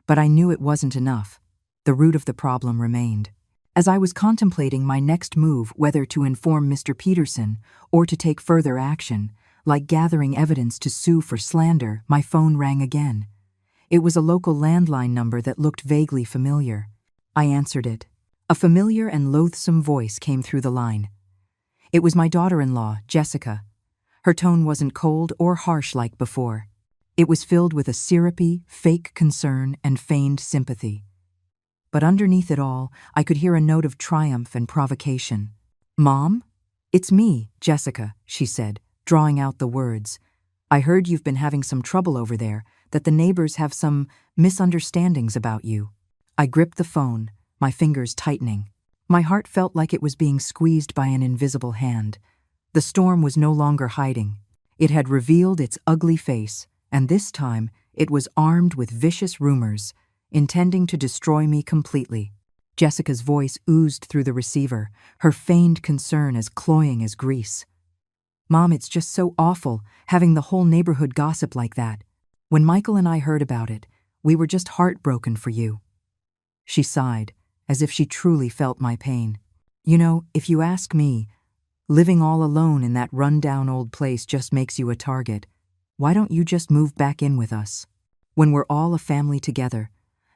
But I knew it wasn't enough. The root of the problem remained. As I was contemplating my next move, whether to inform Mr. Peterson or to take further action, like gathering evidence to sue for slander, my phone rang again. It was a local landline number that looked vaguely familiar. I answered it. A familiar and loathsome voice came through the line. It was my daughter-in-law, Jessica. Her tone wasn't cold or harsh like before. It was filled with a syrupy, fake concern and feigned sympathy. But underneath it all, I could hear a note of triumph and provocation. "Mom? It's me, Jessica," she said, drawing out the words. "I heard you've been having some trouble over there, that the neighbors have some misunderstandings about you." I gripped the phone, my fingers tightening. My heart felt like it was being squeezed by an invisible hand. The storm was no longer hiding. It had revealed its ugly face, and this time it was armed with vicious rumors, intending to destroy me completely. Jessica's voice oozed through the receiver, her feigned concern as cloying as grease. "Mom, it's just so awful, having the whole neighborhood gossip like that. When Michael and I heard about it, we were just heartbroken for you." She sighed, as if she truly felt my pain. "You know, if you ask me, living all alone in that run-down old place just makes you a target. Why don't you just move back in with us? When we're all a family together,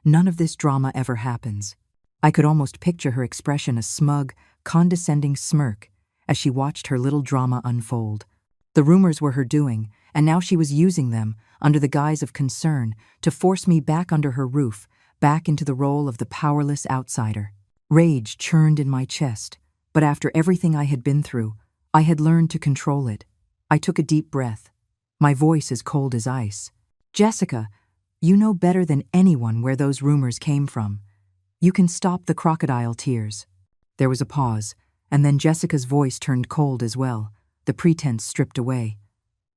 none of this drama ever happens." I could almost picture her expression, a smug, condescending smirk, as she watched her little drama unfold. The rumors were her doing, and now she was using them, under the guise of concern, to force me back under her roof, back into the role of the powerless outsider. Rage churned in my chest. But after everything I had been through, I had learned to control it. I took a deep breath, my voice as cold as ice. "Jessica, you know better than anyone where those rumors came from. You can stop the crocodile tears." There was a pause, and then Jessica's voice turned cold as well, the pretense stripped away.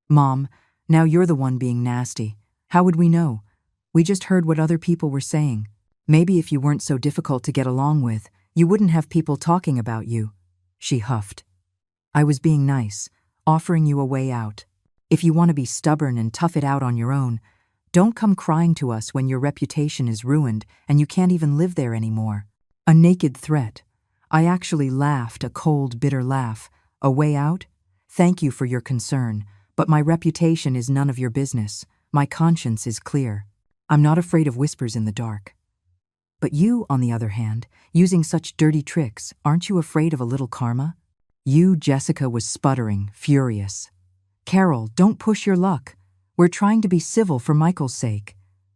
"Mom, now you're the one being nasty. How would we know? We just heard what other people were saying. Maybe if you weren't so difficult to get along with, you wouldn't have people talking about you." She huffed. "I was being nice, offering you a way out. If you want to be stubborn and tough it out on your own, don't come crying to us when your reputation is ruined and you can't even live there anymore." A naked threat. I actually laughed, a cold, bitter laugh. "A way out? Thank you for your concern, but my reputation is none of your business. My conscience is clear. I'm not afraid of whispers in the dark. But you, on the other hand, using such dirty tricks, aren't you afraid of a little karma?" "You," Jessica was sputtering, furious. "Carol, don't push your luck. We're trying to be civil for Michael's sake.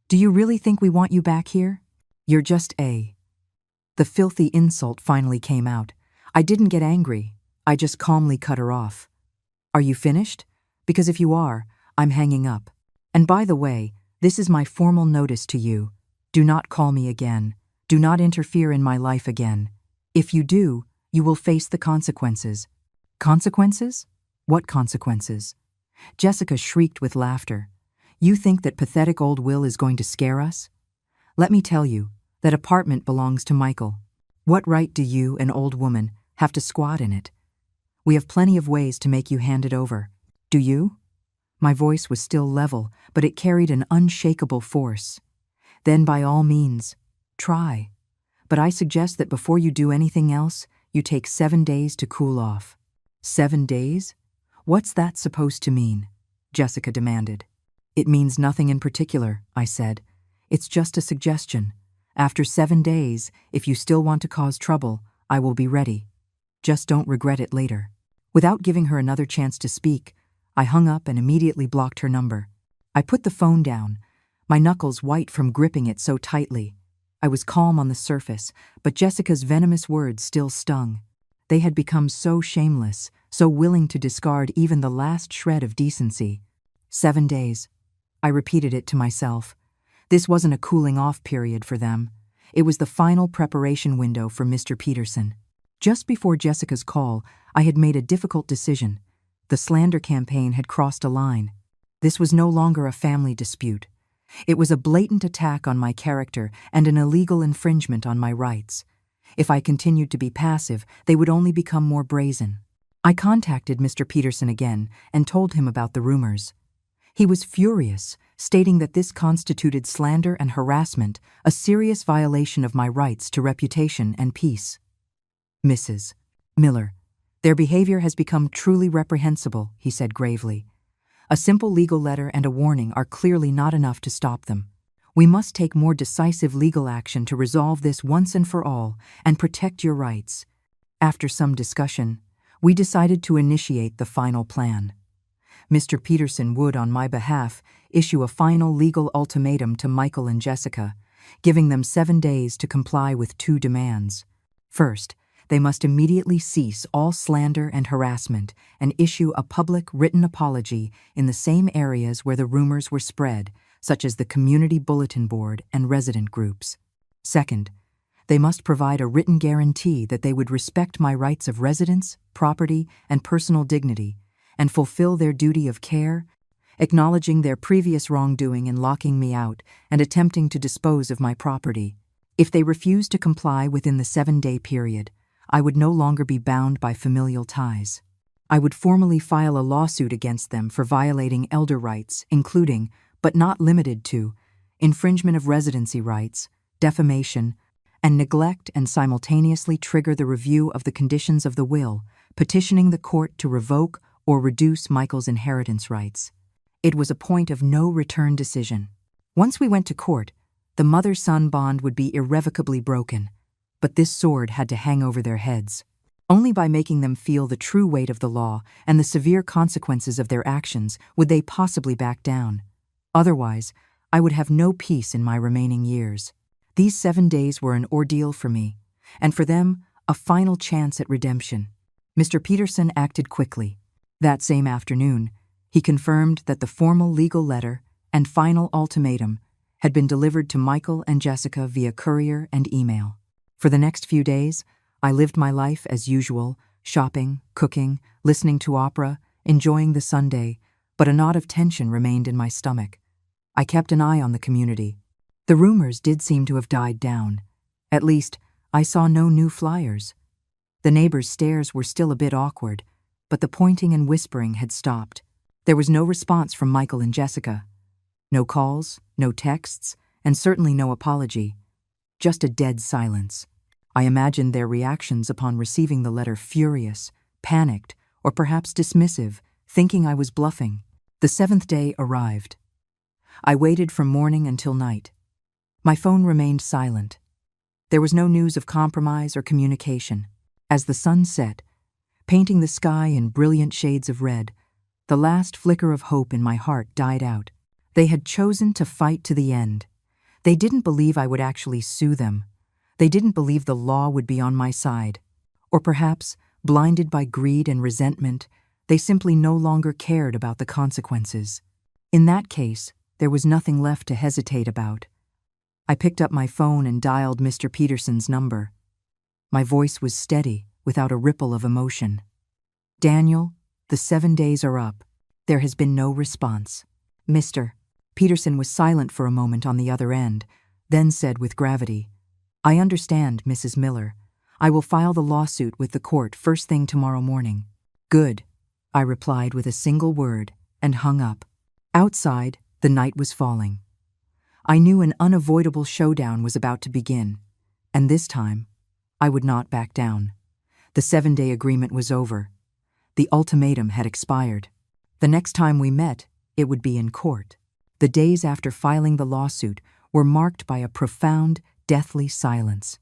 Do you really think we want you back here? You're just a..." The filthy insult finally came out. I didn't get angry. I just calmly cut her off. "Are you finished? Because if you are, I'm hanging up. And by the way, this is my formal notice to you. Do not call me again. Do not interfere in my life again. If you do, you will face the consequences." "Consequences? What consequences?" Jessica shrieked with laughter. "You think that pathetic old Will is going to scare us? Let me tell you, that apartment belongs to Michael. What right do you, an old woman, have to squat in it? We have plenty of ways to make you hand it over. Do you?" My voice was still level, but it carried an unshakable force. "Then by all means, try. But I suggest that before you do anything else, you take 7 days to cool off." 7 days? What's that supposed to mean?" Jessica demanded. "It means nothing in particular," I said. "It's just a suggestion. After 7 days, if you still want to cause trouble, I will be ready. Just don't regret it later." Without giving her another chance to speak, I hung up and immediately blocked her number. I put the phone down, my knuckles white from gripping it so tightly. I was calm on the surface, but Jessica's venomous words still stung. They had become so shameless, so willing to discard even the last shred of decency. 7 days. I repeated it to myself. This wasn't a cooling-off period for them. It was the final preparation window for Mr. Peterson. Just before Jessica's call, I had made a difficult decision. The slander campaign had crossed a line. This was no longer a family dispute. It was a blatant attack on my character and an illegal infringement on my rights. If I continued to be passive, they would only become more brazen. I contacted Mr. Peterson again and told him about the rumors. He was furious, stating that this constituted slander and harassment, a serious violation of my rights to reputation and peace. Mrs. Miller, their behavior has become truly reprehensible, he said gravely. A simple legal letter and a warning are clearly not enough to stop them. We must take more decisive legal action to resolve this once and for all and protect your rights. After some discussion, we decided to initiate the final plan. Mr. Peterson would, on my behalf, issue a final legal ultimatum to Michael and Jessica, giving them 7 days to comply with 2 demands. First, they must immediately cease all slander and harassment and issue a public written apology in the same areas where the rumors were spread, such as the community bulletin board and resident groups. Second, they must provide a written guarantee that they would respect my rights of residence, property, and personal dignity, and fulfill their duty of care, acknowledging their previous wrongdoing in locking me out and attempting to dispose of my property. If they refused to comply within the 7-day period, I would no longer be bound by familial ties. I would formally file a lawsuit against them for violating elder rights, including, but not limited to, infringement of residency rights, defamation, and neglect, and simultaneously trigger the review of the conditions of the will, petitioning the court to revoke or reduce Michael's inheritance rights. It was a point of no return decision. Once we went to court, the mother-son bond would be irrevocably broken, but this sword had to hang over their heads. Only by making them feel the true weight of the law and the severe consequences of their actions would they possibly back down. Otherwise, I would have no peace in my remaining years. These 7 days were an ordeal for me, and for them, a final chance at redemption. Mr. Peterson acted quickly. That same afternoon, he confirmed that the formal legal letter and final ultimatum had been delivered to Michael and Jessica via courier and email. For the next few days, I lived my life as usual, shopping, cooking, listening to opera, enjoying the Sunday, but a knot of tension remained in my stomach. I kept an eye on the community. The rumors did seem to have died down. At least, I saw no new flyers. The neighbors' stares were still a bit awkward, but the pointing and whispering had stopped. There was no response from Michael and Jessica. No calls, no texts, and certainly no apology. Just a dead silence. I imagined their reactions upon receiving the letter furious, panicked, or perhaps dismissive, thinking I was bluffing. The 7th day arrived. I waited from morning until night. My phone remained silent. There was no news of compromise or communication. As the sun set, painting the sky in brilliant shades of red, the last flicker of hope in my heart died out. They had chosen to fight to the end. They didn't believe I would actually sue them. They didn't believe the law would be on my side. Or perhaps, blinded by greed and resentment, they simply no longer cared about the consequences. In that case, there was nothing left to hesitate about. I picked up my phone and dialed Mr. Peterson's number. My voice was steady, without a ripple of emotion. "Daniel, the 7 days are up. There has been no response." Mr. Peterson was silent for a moment on the other end, then said with gravity, "I understand, Mrs. Miller. I will file the lawsuit with the court first thing tomorrow morning." "Good," I replied with a single word, and hung up. Outside, the night was falling. I knew an unavoidable showdown was about to begin, and this time, I would not back down. The 7-day agreement was over. The ultimatum had expired. The next time we met, it would be in court. The days after filing the lawsuit were marked by a profound, deathly silence.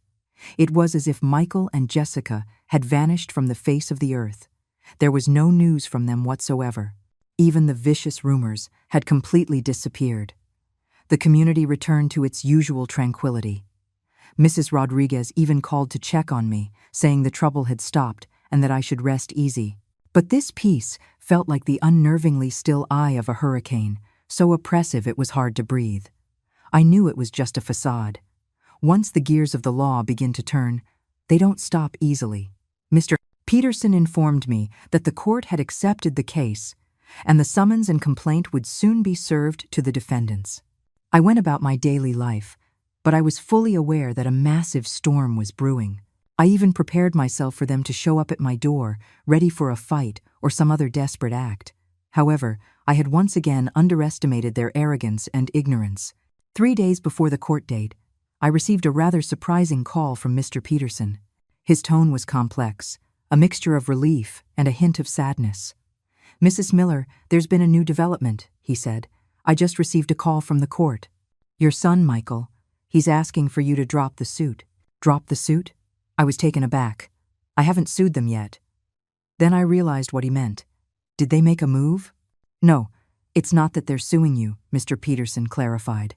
It was as if Michael and Jessica had vanished from the face of the earth. There was no news from them whatsoever. Even the vicious rumors had completely disappeared. The community returned to its usual tranquility. Mrs. Rodriguez even called to check on me, saying the trouble had stopped and that I should rest easy. But this peace felt like the unnervingly still eye of a hurricane, so oppressive it was hard to breathe. I knew it was just a facade. Once the gears of the law begin to turn, they don't stop easily. Mr. Peterson informed me that the court had accepted the case, and the summons and complaint would soon be served to the defendants. I went about my daily life, but I was fully aware that a massive storm was brewing. I even prepared myself for them to show up at my door, ready for a fight or some other desperate act. However, I had once again underestimated their arrogance and ignorance. 3 days before the court date, I received a rather surprising call from Mr. Peterson. His tone was complex, a mixture of relief and a hint of sadness. "Mrs. Miller, there's been a new development," he said. "I just received a call from the court. Your son, Michael, he's asking for you to drop the suit." "Drop the suit?" I was taken aback. "I haven't sued them yet." Then I realized what he meant. Did they make a move? "No, it's not that they're suing you," Mr. Peterson clarified.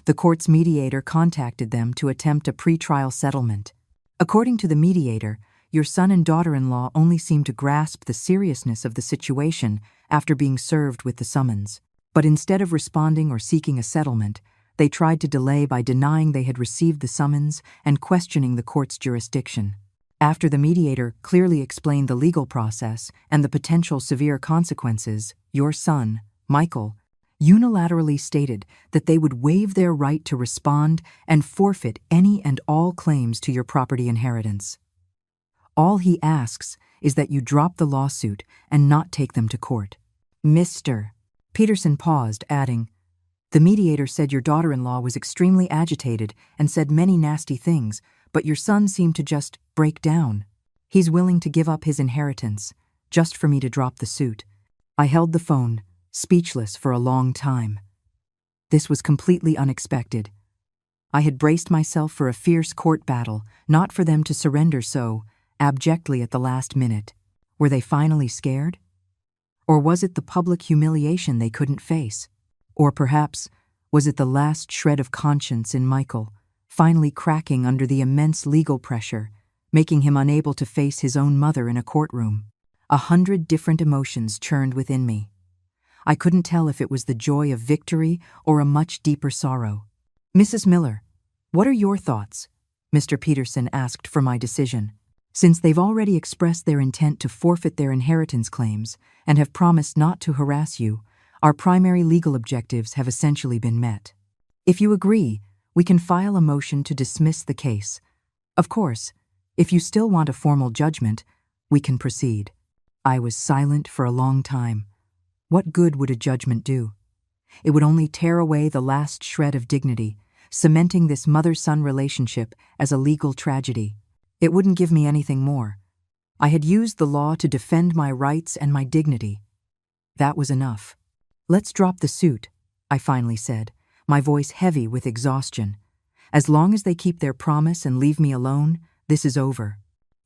"The court's mediator contacted them to attempt a pretrial settlement. According to the mediator, your son and daughter-in-law only seemed to grasp the seriousness of the situation after being served with the summons. But instead of responding or seeking a settlement, they tried to delay by denying they had received the summons and questioning the court's jurisdiction. After the mediator clearly explained the legal process and the potential severe consequences, your son, Michael, unilaterally stated that they would waive their right to respond and forfeit any and all claims to your property inheritance. All he asks is that you drop the lawsuit and not take them to court." "Mr." Peterson paused, adding, "The mediator said your daughter-in-law was extremely agitated and said many nasty things, but your son seemed to just break down. He's willing to give up his inheritance, just for me to drop the suit." I held the phone, speechless for a long time. This was completely unexpected. I had braced myself for a fierce court battle, not for them to surrender so abjectly at the last minute. Were they finally scared? Or was it the public humiliation they couldn't face? Or perhaps, was it the last shred of conscience in Michael, finally cracking under the immense legal pressure, making him unable to face his own mother in a courtroom? 100 different emotions churned within me. I couldn't tell if it was the joy of victory or a much deeper sorrow. "Mrs. Miller, what are your thoughts?" Mr. Peterson asked for my decision. "Since they've already expressed their intent to forfeit their inheritance claims and have promised not to harass you, our primary legal objectives have essentially been met. If you agree, we can file a motion to dismiss the case. Of course, if you still want a formal judgment, we can proceed." I was silent for a long time. What good would a judgment do? It would only tear away the last shred of dignity, cementing this mother-son relationship as a legal tragedy. It wouldn't give me anything more. I had used the law to defend my rights and my dignity. That was enough. "Let's drop the suit," I finally said, my voice heavy with exhaustion. "As long as they keep their promise and leave me alone, this is over."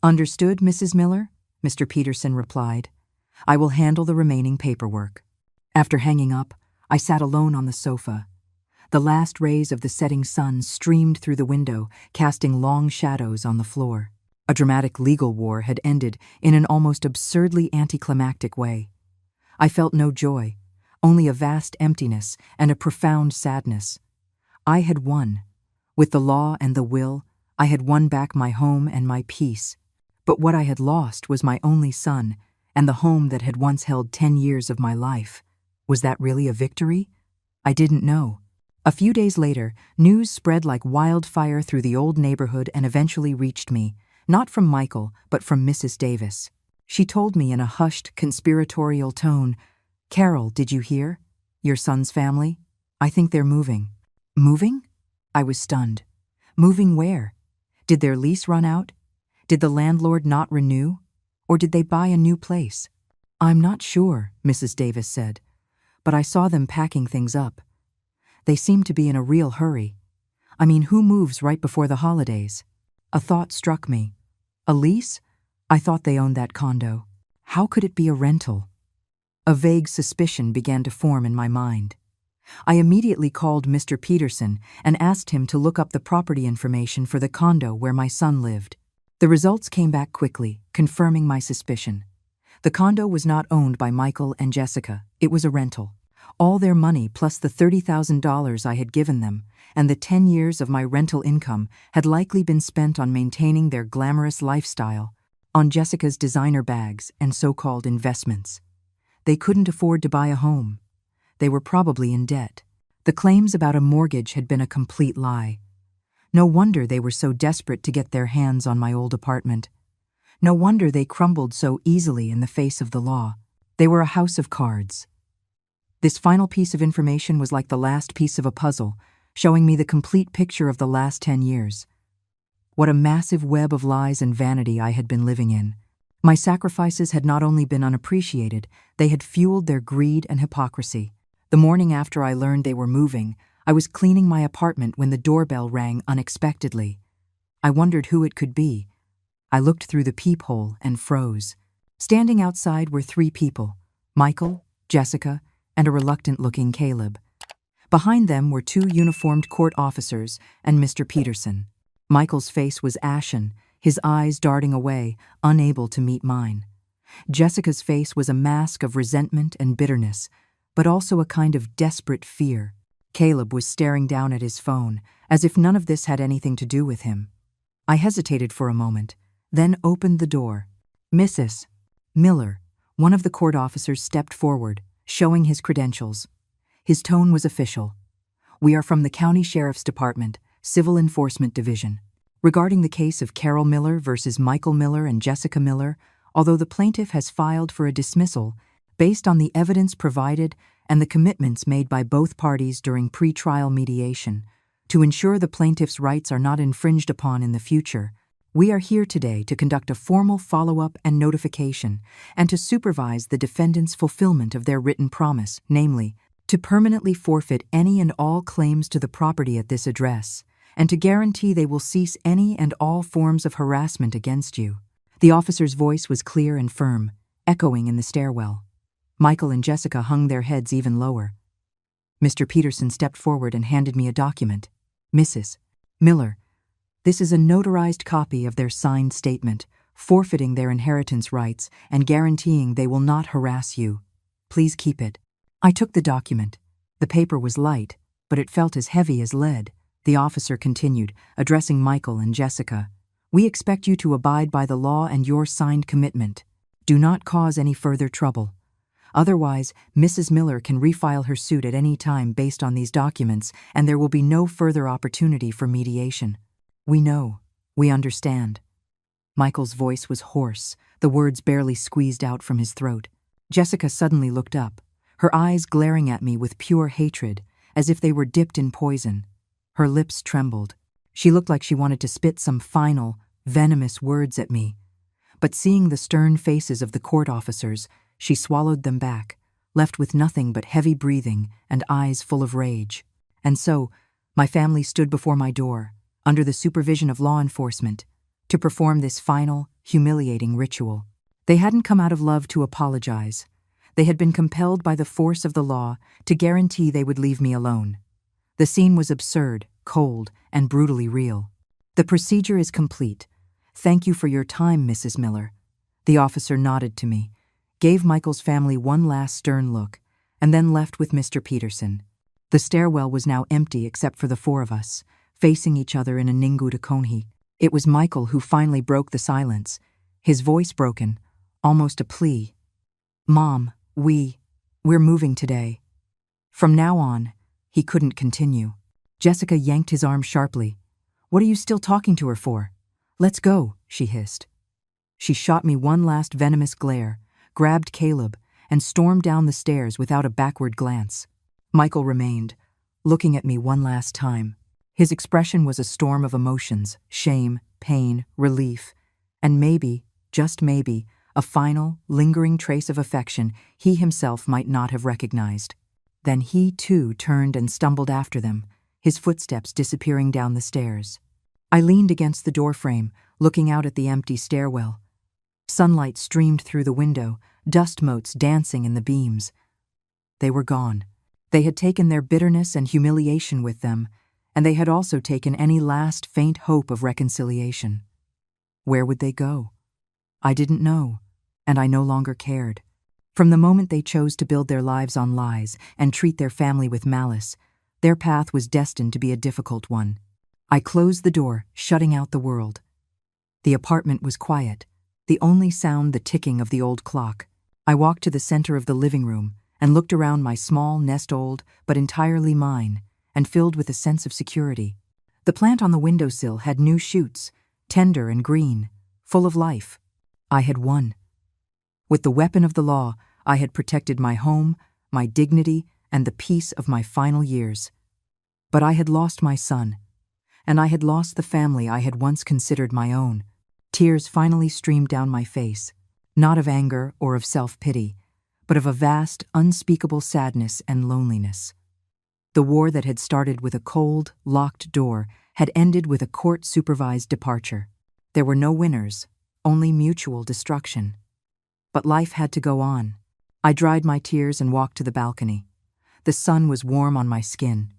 "Understood, Mrs. Miller?" Mr. Peterson replied. "I will handle the remaining paperwork." After hanging up, I sat alone on the sofa. The last rays of the setting sun streamed through the window, casting long shadows on the floor. A dramatic legal war had ended in an almost absurdly anticlimactic way. I felt no joy, only a vast emptiness and a profound sadness. I had won. With the law and the will, I had won back my home and my peace. But what I had lost was my only son and the home that had once held 10 years of my life. Was that really a victory? I didn't know. A few days later, news spread like wildfire through the old neighborhood and eventually reached me, not from Michael, but from Mrs. Davis. She told me in a hushed, conspiratorial tone, "Carol, did you hear? Your son's family? I think they're moving." "Moving?" I was stunned. "Moving where? Did their lease run out? Did the landlord not renew? Or did they buy a new place?" "I'm not sure," Mrs. Davis said, "but I saw them packing things up. They seem to be in a real hurry. I mean, who moves right before the holidays?" A thought struck me. A lease? I thought they owned that condo. How could it be a rental? A vague suspicion began to form in my mind. I immediately called Mr. Peterson and asked him to look up the property information for the condo where my son lived. The results came back quickly, confirming my suspicion. The condo was not owned by Michael and Jessica, it was a rental. All their money plus the $30,000 I had given them and the 10 years of my rental income had likely been spent on maintaining their glamorous lifestyle, on Jessica's designer bags and so-called investments. They couldn't afford to buy a home. They were probably in debt. The claims about a mortgage had been a complete lie. No wonder they were so desperate to get their hands on my old apartment. No wonder they crumbled so easily in the face of the law. They were a house of cards. This final piece of information was like the last piece of a puzzle, showing me the complete picture of the last 10 years. What a massive web of lies and vanity I had been living in. My sacrifices had not only been unappreciated, they had fueled their greed and hypocrisy. The morning after I learned they were moving, I was cleaning my apartment when the doorbell rang unexpectedly. I wondered who it could be. I looked through the peephole and froze. Standing outside were 3 people: Michael, Jessica, and a reluctant-looking Caleb. Behind them were 2 uniformed court officers and Mr. Peterson. Michael's face was ashen, his eyes darting away, unable to meet mine. Jessica's face was a mask of resentment and bitterness, but also a kind of desperate fear. Caleb was staring down at his phone, as if none of this had anything to do with him. I hesitated for a moment, then opened the door. Mrs. Miller, one of the court officers, stepped forward, showing his credentials. His tone was official. "We are from the County Sheriff's Department, Civil Enforcement Division. Regarding the case of Carol Miller versus Michael Miller and Jessica Miller, although the plaintiff has filed for a dismissal, based on the evidence provided and the commitments made by both parties during pre-trial mediation, to ensure the plaintiff's rights are not infringed upon in the future, we are here today to conduct a formal follow-up and notification and to supervise the defendant's fulfillment of their written promise, namely, to permanently forfeit any and all claims to the property at this address, and to guarantee they will cease any and all forms of harassment against you." The officer's voice was clear and firm, echoing in the stairwell. Michael and Jessica hung their heads even lower. Mr. Peterson stepped forward and handed me a document. "Mrs. Miller, this is a notarized copy of their signed statement, forfeiting their inheritance rights and guaranteeing they will not harass you. Please keep it." I took the document. The paper was light, but it felt as heavy as lead. The officer continued, addressing Michael and Jessica. "We expect you to abide by the law and your signed commitment. Do not cause any further trouble. Otherwise, Mrs. Miller can refile her suit at any time based on these documents, and there will be no further opportunity for mediation." "We know. We understand." Michael's voice was hoarse, the words barely squeezed out from his throat. Jessica suddenly looked up, her eyes glaring at me with pure hatred, as if they were dipped in poison. Her lips trembled. She looked like she wanted to spit some final, venomous words at me. But seeing the stern faces of the court officers, she swallowed them back, left with nothing but heavy breathing and eyes full of rage. And so, my family stood before my door, under the supervision of law enforcement, to perform this final, humiliating ritual. They hadn't come out of love to apologize. They had been compelled by the force of the law to guarantee they would leave me alone. The scene was absurd, cold, and brutally real. "The procedure is complete. Thank you for your time, Mrs. Miller." The officer nodded to me, gave Michael's family one last stern look, and then left with Mr. Peterson. The stairwell was now empty except for the 4 of us, facing each other in a ningu de konhi. It was Michael who finally broke the silence, his voice broken, almost a plea. "Mom, we're moving today." From now on, he couldn't continue. Jessica yanked his arm sharply. "What are you still talking to her for? Let's go," she hissed. She shot me one last venomous glare, grabbed Caleb, and stormed down the stairs without a backward glance. Michael remained, looking at me one last time. His expression was a storm of emotions: shame, pain, relief, and maybe, just maybe, a final, lingering trace of affection he himself might not have recognized. Then he, too, turned and stumbled after them, his footsteps disappearing down the stairs. I leaned against the doorframe, looking out at the empty stairwell. Sunlight streamed through the window, dust motes dancing in the beams. They were gone. They had taken their bitterness and humiliation with them, and they had also taken any last faint hope of reconciliation. Where would they go? I didn't know, and I no longer cared. From the moment they chose to build their lives on lies and treat their family with malice, their path was destined to be a difficult one. I closed the door, shutting out the world. The apartment was quiet, the only sound the ticking of the old clock. I walked to the center of the living room and looked around my small nest, old but entirely mine, and filled with a sense of security. The plant on the windowsill had new shoots, tender and green, full of life. I had won. With the weapon of the law, I had protected my home, my dignity, and the peace of my final years. But I had lost my son, and I had lost the family I had once considered my own. Tears finally streamed down my face, not of anger or of self-pity, but of a vast, unspeakable sadness and loneliness. The war that had started with a cold, locked door had ended with a court-supervised departure. There were no winners, only mutual destruction. But life had to go on. I dried my tears and walked to the balcony. The sun was warm on my skin.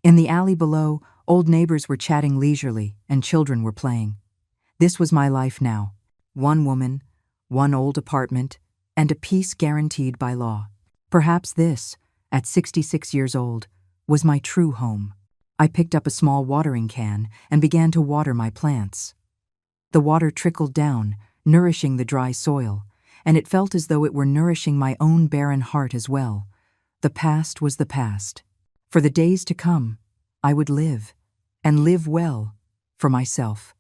In the alley below, old neighbors were chatting leisurely and children were playing. This was my life now. One woman, one old apartment, and a peace guaranteed by law. Perhaps this, at 66 years old, was my true home. I picked up a small watering can and began to water my plants. The water trickled down, nourishing the dry soil, and it felt as though it were nourishing my own barren heart as well. The past was the past. For the days to come, I would live, and live well, for myself.